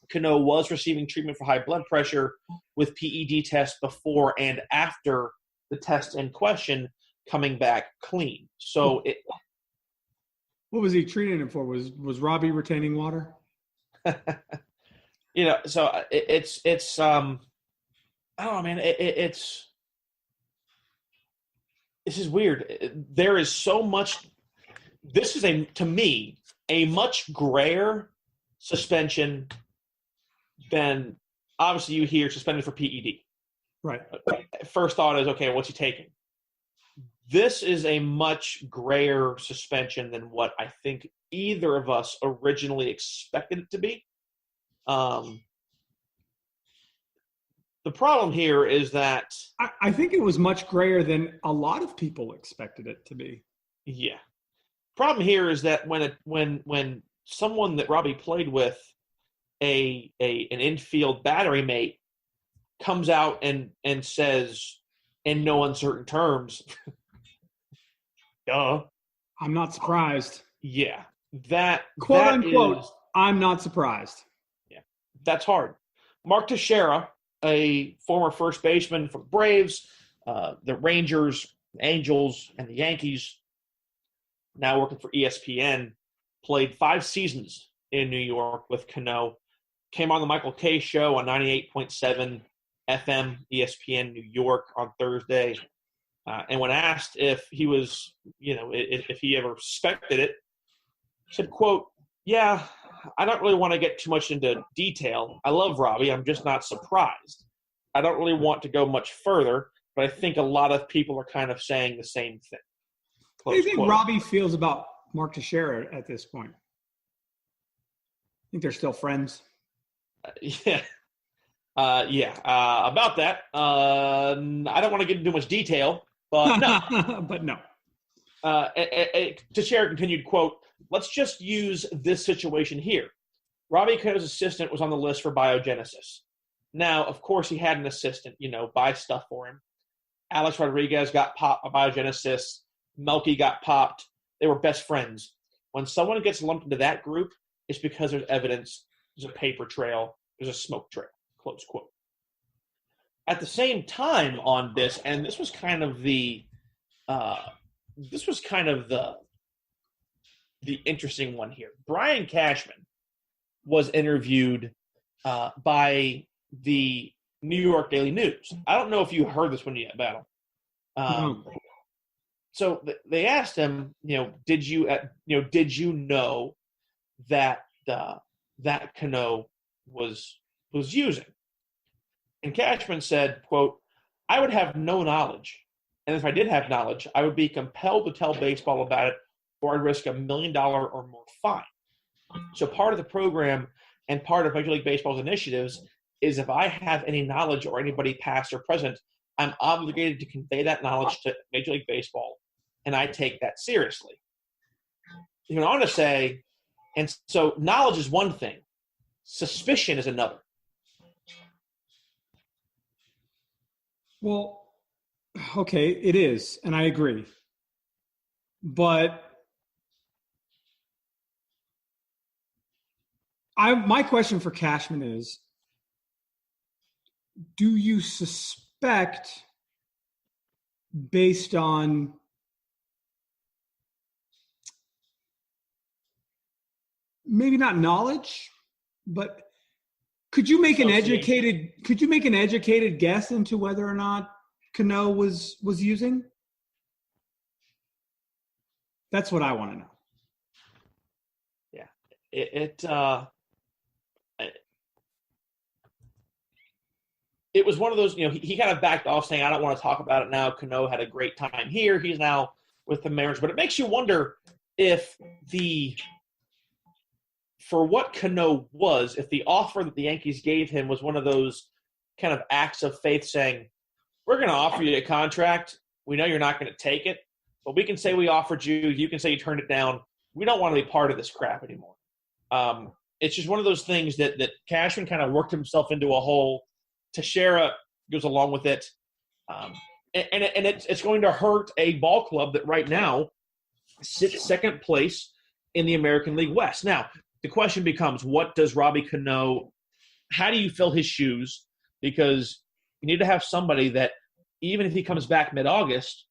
Cano was receiving treatment for high blood pressure with PED tests before and after the test in question, coming back clean. So what was he treating him for? Was Robbie retaining water? So it's I don't know, man. This is weird. There is so much. This is to me a much grayer suspension than obviously you hear suspended for PED. Right. First thought is, okay, what's he taking? This is a much grayer suspension than what I think either of us originally expected it to be. The problem here is that I think it was much grayer than a lot of people expected it to be. Yeah. Problem here is that when someone that Robbie played with, an infield battery mate, comes out and says in no uncertain terms, duh. I'm not surprised. Yeah. That Quote that unquote, is, I'm not surprised. yeah, that's hard. Mark Teixeira, a former first baseman for the Braves, the Rangers, the Angels, and the Yankees, now working for ESPN, played 5 seasons in New York with Cano, came on the Michael Kay show on 98.7 FM ESPN New York on Thursday. And when asked if he was, if he ever suspected it, said, quote, "Yeah, I don't really want to get too much into detail. I love Robbie. I'm just not surprised. I don't really want to go much further, but I think a lot of people are kind of saying the same thing." What do you think quote. Robbie feels about Mark Teixeira at this point? I think they're still friends. Yeah. About that, I don't want to get into too much detail, but no. But no. Teixeira continued, quote, "Let's just use this situation here. Robbie Cano's assistant was on the list for biogenesis. Now, of course, he had an assistant, buy stuff for him. Alex Rodriguez got popped by biogenesis. Melky got popped. They were best friends. When someone gets lumped into that group, it's because there's evidence, there's a paper trail, there's a smoke trail," close quote. At the same time on this, and this was kind of the interesting one here. Brian Cashman was interviewed by the New York Daily News. I don't know if you heard this one yet, Battle. So they asked him, did you know that that Cano was using? And Cashman said, quote, "I would have no knowledge. And if I did have knowledge, I would be compelled to tell baseball about it, or I'd risk $1 million or more fine. So part of the program and part of Major League Baseball's initiatives is if I have any knowledge or anybody past or present, I'm obligated to convey that knowledge to Major League Baseball, and I take that seriously." He went on to say, and so knowledge is one thing, suspicion is another. Well, okay, it is, and I agree. But my question for Cashman is, do you suspect based on maybe not knowledge, but could you make an educated guess into whether or not Cano was using? That's what I want to know. Yeah. It was one of those, he kind of backed off saying, "I don't want to talk about it now. Cano had a great time here. He's now with the Mariners." But it makes you wonder if for what Cano was, if the offer that the Yankees gave him was one of those kind of acts of faith saying, "We're going to offer you a contract. We know you're not going to take it, but we can say we offered you. You can say you turned it down. We don't want to be part of this crap anymore." It's just one of those things that Cashman kind of worked himself into a hole. Teixeira goes along with it. And it's going to hurt a ball club that right now sits second place in the American League West. Now, the question becomes, what does Robbie Cano – how do you fill his shoes? Because you need to have somebody that, even if he comes back mid-August,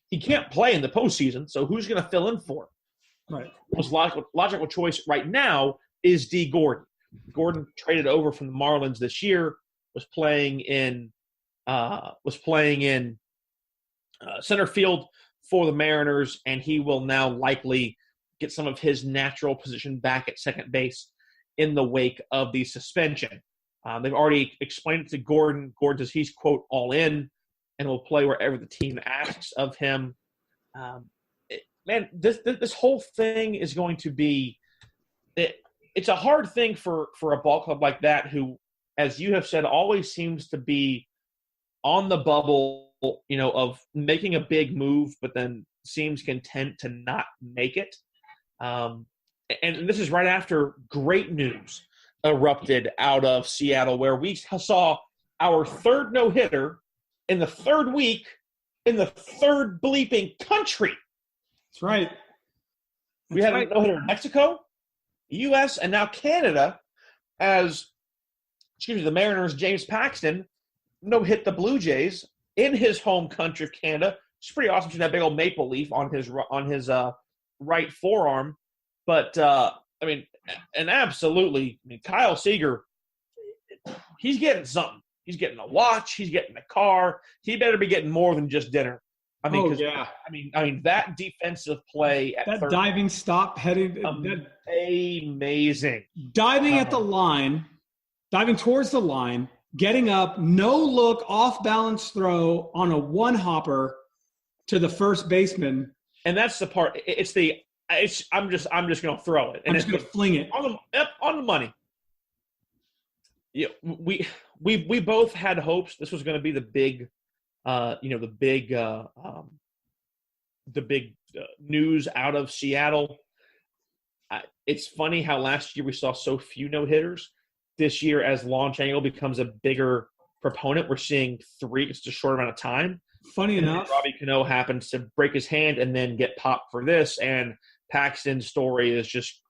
he can't play in the postseason, so who's going to fill in for him? Right. The most logical choice right now is D. Gordon. Gordon traded over from the Marlins this year, was playing in center field for the Mariners, and he will now likely get some of his natural position back at second base in the wake of the suspension. They've already explained it to Gordon. Gordon says he's, quote, all in and will play wherever the team asks of him. This whole thing is going to be it's a hard thing for a ball club like that who, as you have said, always seems to be on the bubble, of making a big move, but then seems content to not make it. And this is right after great news erupted out of Seattle, where we saw our third no-hitter in the third week in the third bleeping country. That's right. We had a no-hitter in Mexico, U.S., and now Canada as, the Mariners' James Paxton no-hit the Blue Jays in his home country of Canada. It's pretty awesome to see that big old maple leaf on his right forearm. But, Kyle Seager, he's getting something. He's getting a watch. He's getting a car. He better be getting more than just dinner. That defensive play at that third, diving stop heading amazing. Diving at the line, diving towards the line, getting up, no look, off balance throw on a one hopper to the first baseman. And that's the part. I'm just going to throw it. And I'm just going to fling it on the money. Yeah, we both had hopes this was going to be the big, the big news out of Seattle. It's funny how last year we saw so few no-hitters. This year, as launch angle becomes a bigger proponent, we're seeing 3. It's a short amount of time. Funny enough, Robbie Cano happens to break his hand and then get popped for this, and Paxton's story is just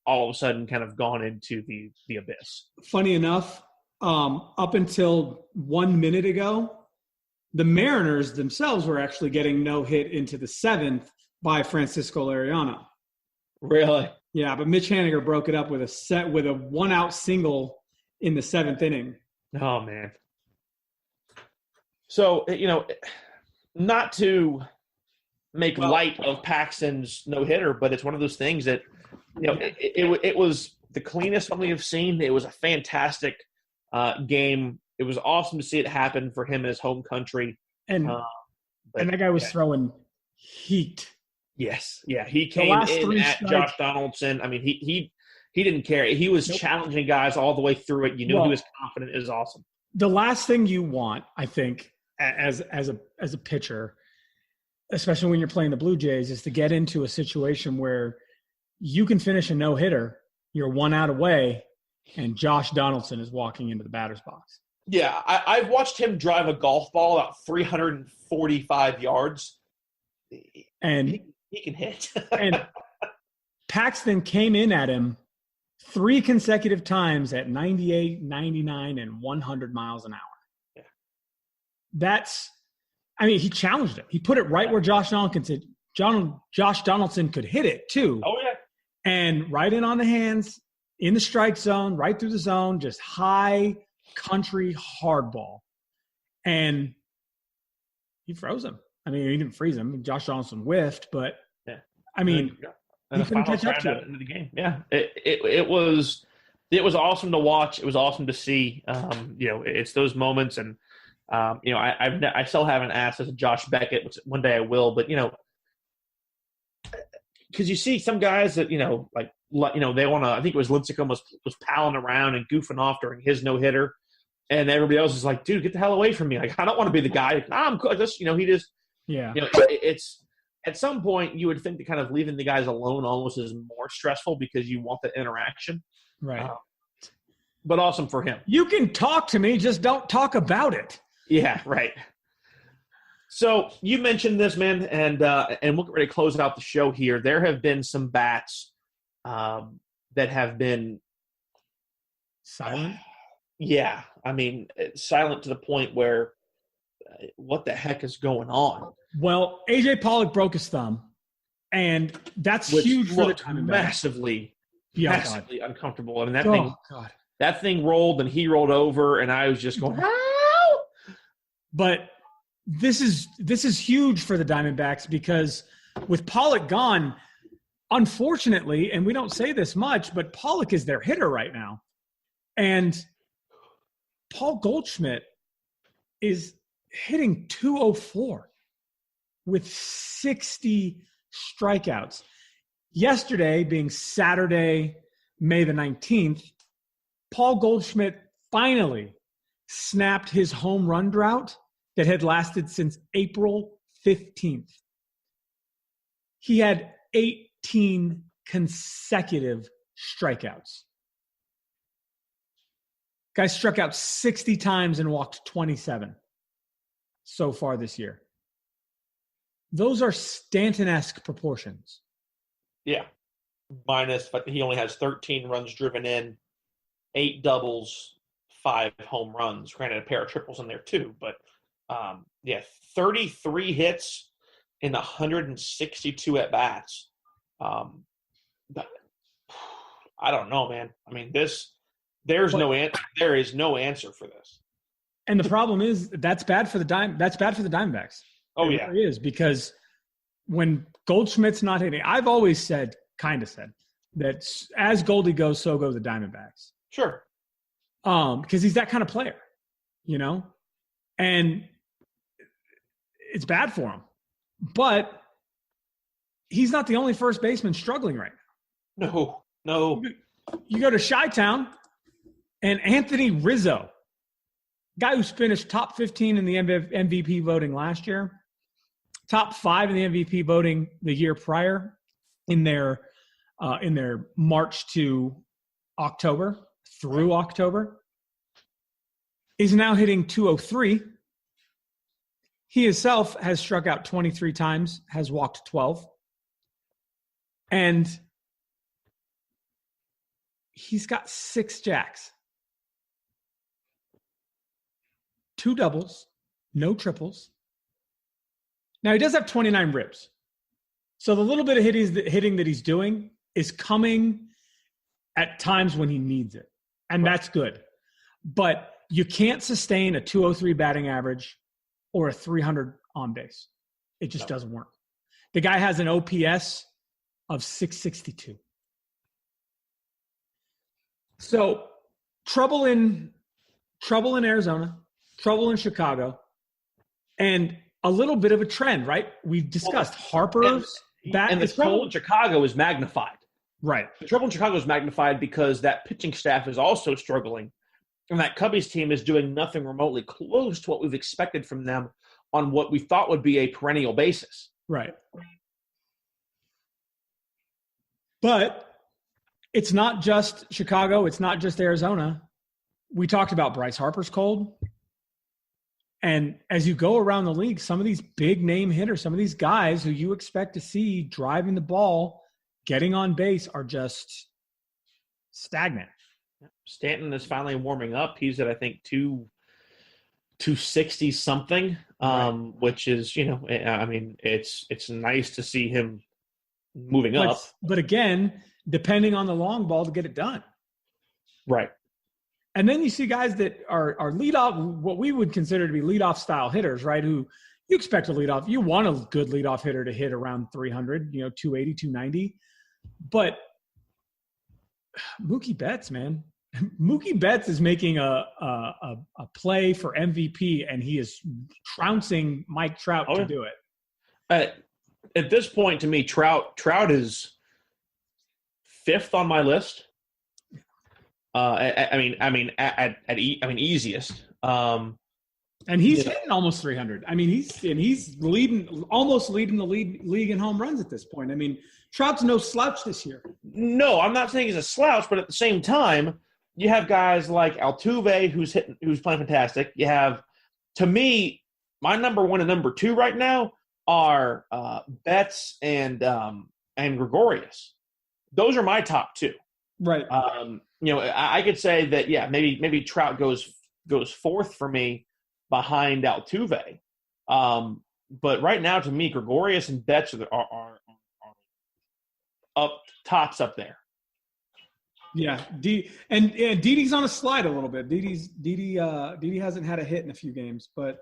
all of a sudden kind of gone into the abyss. Funny enough, up until 1 minute ago, the Mariners themselves were actually getting no hit into the 7th by Francisco Liriano. Really? Yeah, but Mitch Haniger broke it up with a 1-out single in the 7th inning. Oh man. So, not to make light of Paxton's no-hitter, but it's one of those things that, it was the cleanest one we have seen. It was a fantastic game. It was awesome to see it happen for him in his home country. And that guy was throwing heat. Yes. Yeah. He came in at Josh Donaldson. He didn't care. He was challenging guys all the way through it. You knew he was confident. It was awesome. The last thing you want, I think, as a pitcher, especially when you're playing the Blue Jays, is to get into a situation where you can finish a no-hitter, you're 1 out away, and Josh Donaldson is walking into the batter's box. Yeah, I've watched him drive a golf ball about 345 yards. And he can hit. And Paxton came in at him 3 consecutive times at 98, 99, and 100 miles an hour. Yeah. He challenged it. He put it right where Josh Donaldson could hit it too. Oh, yeah. And right in on the hands, in the strike zone, right through the zone, just high country hardball. And he froze him. He didn't freeze him. Josh Donaldson whiffed, but he couldn't catch up to it. Into the game. Yeah, it was awesome to watch. It was awesome to see. It's those moments, and I still haven't asked as a Josh Beckett, which one day I will, but because you see some guys that they want to. I think it was Lincecum was palling around and goofing off during his no hitter, and everybody else is like, "Dude, get the hell away from me!" Like, I don't want to be the guy. I'm just he just. Yeah. It's at some point you would think that kind of leaving the guys alone almost is more stressful because you want the interaction. Right. But awesome for him. You can talk to me, just don't talk about it. Yeah, right. So you mentioned this, man, and we'll get ready to close out the show here. There have been some bats that have been silent. Yeah. Silent to the point where what the heck is going on? Well, AJ Pollock broke his thumb, and that's huge for the Diamondbacks. Massively uncomfortable. That thing rolled, and he rolled over, and I was just going, "Ow!" But this is huge for the Diamondbacks because with Pollock gone, unfortunately, and we don't say this much, but Pollock is their hitter right now, and Paul Goldschmidt is hitting 204 with 60 strikeouts. Yesterday, being Saturday, May the 19th, Paul Goldschmidt finally snapped his home run drought that had lasted since April 15th. He had 18 consecutive strikeouts. Guy struck out 60 times and walked 27 so far this year. Those are Stanton-esque proportions. Yeah. But he only has 13 runs driven in, 8 doubles, 5 home runs. Granted, a pair of triples in there too. But, 33 hits in 162 at-bats. I don't know, man. I mean, there is no answer for this. And the problem is that's bad for the Diamondbacks. Oh, it yeah. really is, because when Goldschmidt's not hitting, I've always said that as Goldie goes, so go the Diamondbacks. Sure. Because he's that kind of player, and it's bad for him. But he's not the only first baseman struggling right now. No. You go to Chi-Town, and Anthony Rizzo, guy who's finished top 15 in the MVP voting last year, top 5 in the MVP voting the year prior in their March to October through October, is now hitting 203. He himself has struck out 23 times, has walked 12. And he's got 6 jacks. 2 doubles, no triples. Now, he does have 29 ribs. So the little bit of hitting that he's doing is coming at times when he needs it. And that's good. But you can't sustain a 203 batting average or a 300 on base. It just doesn't work. The guy has an OPS of 662. So trouble in Arizona, trouble in Chicago, and a little bit of a trend, right? We've discussed Harper's bat. And the trouble in Chicago is magnified. Right. The trouble in Chicago is magnified because that pitching staff is also struggling. And that Cubbies team is doing nothing remotely close to what we've expected from them on what we thought would be a perennial basis. Right. But it's not just Chicago. It's not just Arizona. We talked about Bryce Harper's cold. And as you go around the league, some of these big name hitters, some of these guys who you expect to see driving the ball, getting on base, are just stagnant. Stanton is finally warming up. He's at, I think, 260 something, which is, I mean, it's nice to see him moving up. But again, depending on the long ball to get it done. Right. And then you see guys that are leadoff, what we would consider to be leadoff style hitters, right? Who you expect a leadoff. You want a good leadoff hitter to hit around 300, 280, 290. But Mookie Betts, man. Mookie Betts is making a play for MVP, and he is trouncing Mike Trout to do it. At this point, to me, Trout is 5th on my list. Easiest. And he's hitting almost 300. I mean, he's almost leading the league in home runs at this point. I mean, Trout's no slouch this year. No, I'm not saying he's a slouch, but at the same time, you have guys like Altuve who's playing fantastic. You have, to me, my number 1 and number 2 right now are Betts and Gregorius. Those are my top 2. Right. I could say that, maybe Trout goes 4th for me behind Altuve. But right now, to me, Gregorius and Betts are up tops up there. Yeah, Didi's on a slide a little bit. Didi hasn't had a hit in a few games, but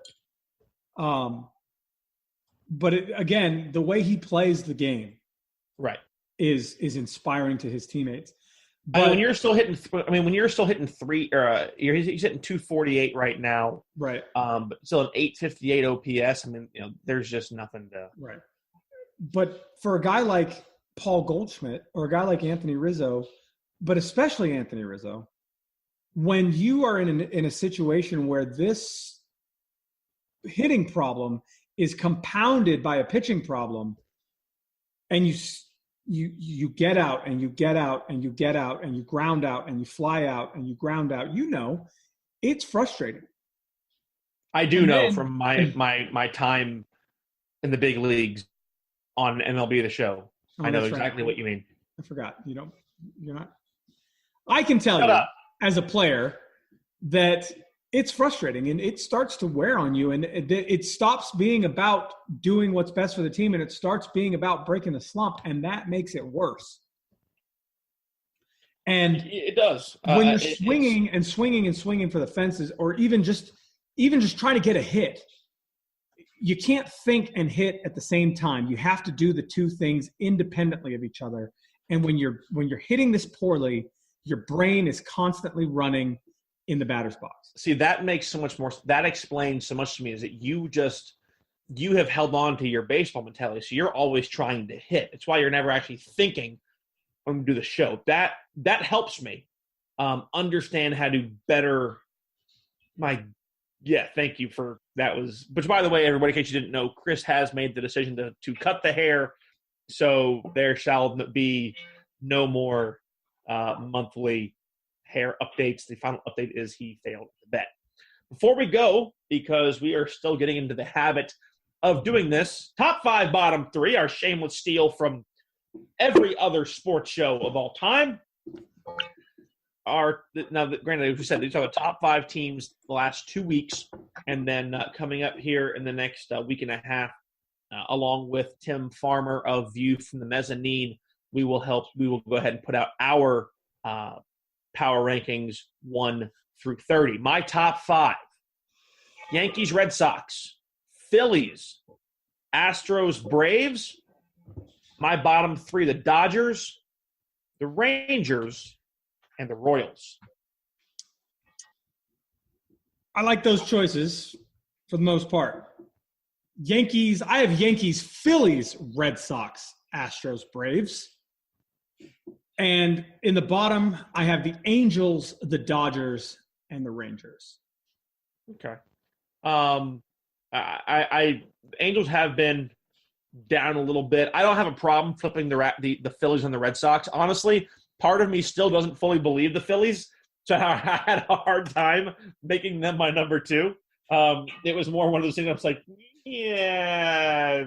again, the way he plays the game, right, is inspiring to his teammates. But when you're still hitting, when you're still hitting he's hitting 248 right now, right, but still an 858 OPS. There's just nothing to. right. But for a guy like Paul Goldschmidt or a guy like Anthony Rizzo, but especially Anthony Rizzo, when you are in a situation where this hitting problem is compounded by a pitching problem, and you get out and you get out and you get out and you ground out and you fly out and you ground out, it's frustrating. I do know from my time in the big leagues on MLB The Show. I know exactly what you mean. I forgot. You're not. I can tell you as a player that it's frustrating and it starts to wear on you, and it stops being about doing what's best for the team and it starts being about breaking the slump, and that makes it worse. And it does. When you're swinging and swinging and swinging for the fences, or even just trying to get a hit, you can't think and hit at the same time. You have to do the two things independently of each other. And when you're hitting this poorly, your brain is constantly running in the batter's box. See, that makes so much more. That explains so much to me, is that you have held on to your baseball mentality. So you're always trying to hit. It's why you're never actually thinking, I'm going to do the show. That helps me understand how to better thank you for that. Which, by the way, everybody, in case you didn't know, Chris has made the decision to cut the hair. So there shall be no more monthly hair updates. The final update is he failed the bet. Before we go, because we are still getting into the habit of doing this, top 5, bottom 3, our shameless steal from every other sports show of all time. Granted, as we said, these are the top 5 teams the last 2 weeks, and then coming up here in the next week and a half, along with Tim Farmer of View from the Mezzanine, we will go ahead and put out our power rankings 1 through 30. My top 5: Yankees, Red Sox, Phillies, Astros, Braves. My bottom 3: the Dodgers, the Rangers, and the Royals. I like those choices for the most part. Yankees, I have Yankees, Phillies, Red Sox, Astros, Braves. And in the bottom, I have the Angels, the Dodgers, and the Rangers. Okay. Angels have been down a little bit. I don't have a problem flipping the Phillies and the Red Sox. Honestly, part of me still doesn't fully believe the Phillies, so I had a hard time making them my number 2. It was more one of those things I was like, yeah,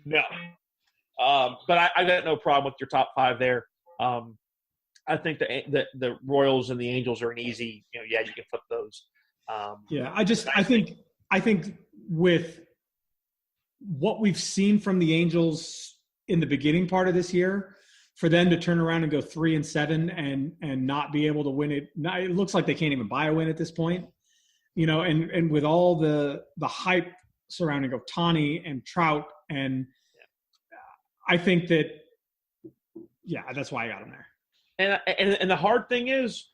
no. But I got no problem with your top 5 there. I think the Royals and the Angels are an easy, you can flip those. I think with what we've seen from the Angels in the beginning part of this year, for them to turn around and go 3-7 and not be able to win it, it looks like they can't even buy a win at this point. And with all the hype surrounding Ohtani and Trout, and I think that, that's why I got them there. And the hard thing is,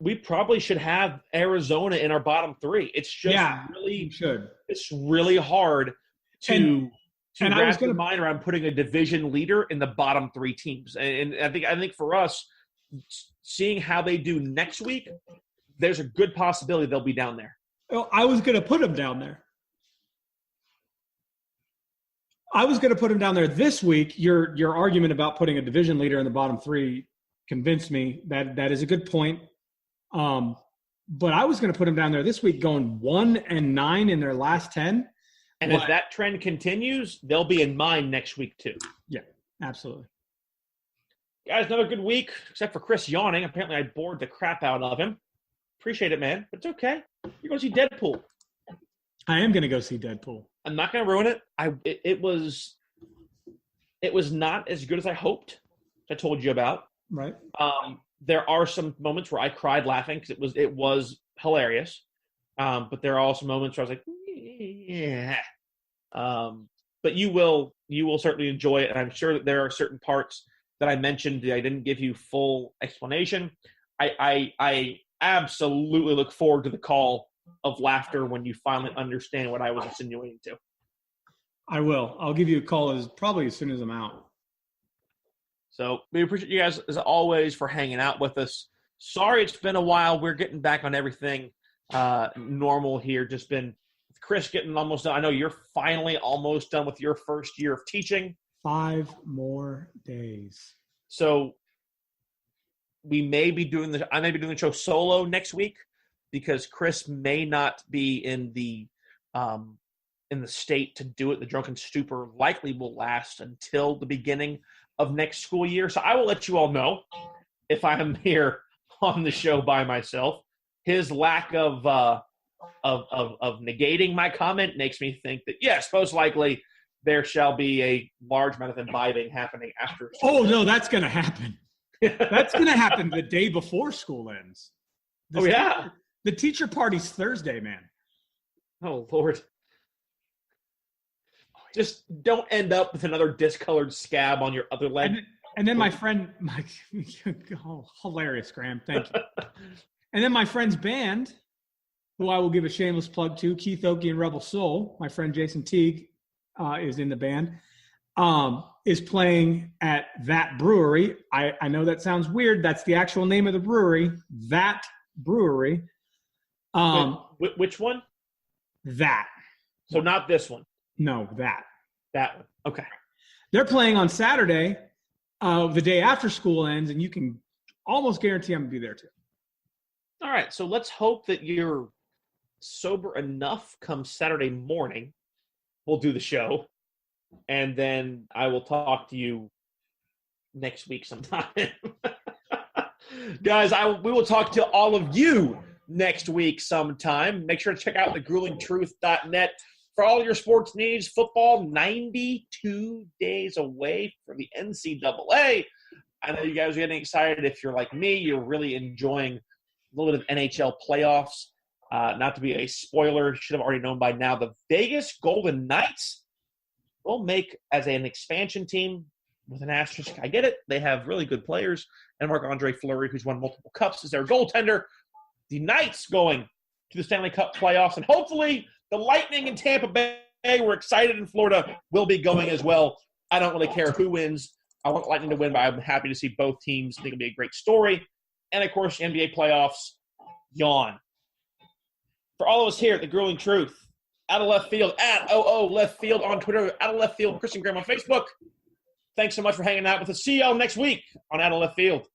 we probably should have Arizona in our bottom 3. It's just it's really hard to wrap your mind around putting a division leader in the bottom 3 teams. And I think for us, seeing how they do next week, there's a good possibility they'll be down there. Well, I was going to put them down there. I was going to put them down there this week. Your argument about putting a division leader in the bottom 3 convinced me that is a good point. But I was going to put them down there this week, going 1-9 in their last 10. And if that trend continues, they'll be in mine next week too. Yeah, absolutely. Guys, another good week, except for Chris yawning. Apparently I bored the crap out of him. Appreciate it, man. But it's okay. You're going to see Deadpool. I am going to go see Deadpool. I'm not going to ruin it. It was not as good as I hoped. I told you about. Right. There are some moments where I cried laughing because it was hilarious. But there are also moments where I was like, yeah. But you will certainly enjoy it, and I'm sure that there are certain parts that I mentioned that I didn't give you full explanation. I absolutely look forward to the call of laughter when you finally understand what I was insinuating to. I will. I'll give you a call probably as soon as I'm out. So we appreciate you guys, as always, for hanging out with us. Sorry it's been a while. We're getting back on everything normal here. Just been with Chris getting almost done. I know you're finally almost done with your first year of teaching. 5 more days. So I may be doing the show solo next week because Chris may not be in the state to do it. The drunken stupor likely will last until the beginning of next school year. So I will let you all know if I am here on the show by myself. His lack of negating my comment makes me think that, yes, most likely there shall be a large amount of imbibing happening after. Oh, no, that's going to happen. That's going to happen the day before school ends. The teacher party's Thursday, man. Oh, Lord. Just don't end up with another discolored scab on your other leg. And then my friend, hilarious, Graham. Thank you. And then my friend's band, who I will give a shameless plug to, Keith Oakey and Rebel Soul. My friend Jason Teague is in the band, is playing at That Brewery. I know that sounds weird. That's the actual name of the brewery, That Brewery. Which one? That. So not this one. No, that. That one. Okay. They're playing on Saturday, the day after school ends, and you can almost guarantee I'm going to be there too. All right. So let's hope that you're sober enough come Saturday morning. We'll do the show. And then I will talk to you next week sometime. Guys, we will talk to all of you next week sometime. Make sure to check out thegruelingtruth.net for all your sports needs. Football 92 days away for the NCAA. I know you guys are getting excited. If you're like me, you're really enjoying a little bit of NHL playoffs. Not to be a spoiler, should have already known by now, the Vegas Golden Knights will make as an expansion team with an asterisk. I get it. They have really good players. And Marc-Andre Fleury, who's won multiple cups, is their goaltender. The Knights going to the Stanley Cup playoffs. And hopefully the Lightning in Tampa Bay, we're excited in Florida, will be going as well. I don't really care who wins. I want the Lightning to win, but I'm happy to see both teams. I think it'll be a great story. And, of course, NBA playoffs, yawn. For all of us here at The Grueling Truth, Out of Left Field, at OO Left Field on Twitter, Out of Left Field, Chris and Graham on Facebook. Thanks so much for hanging out with us. See y'all next week on Out of Left Field.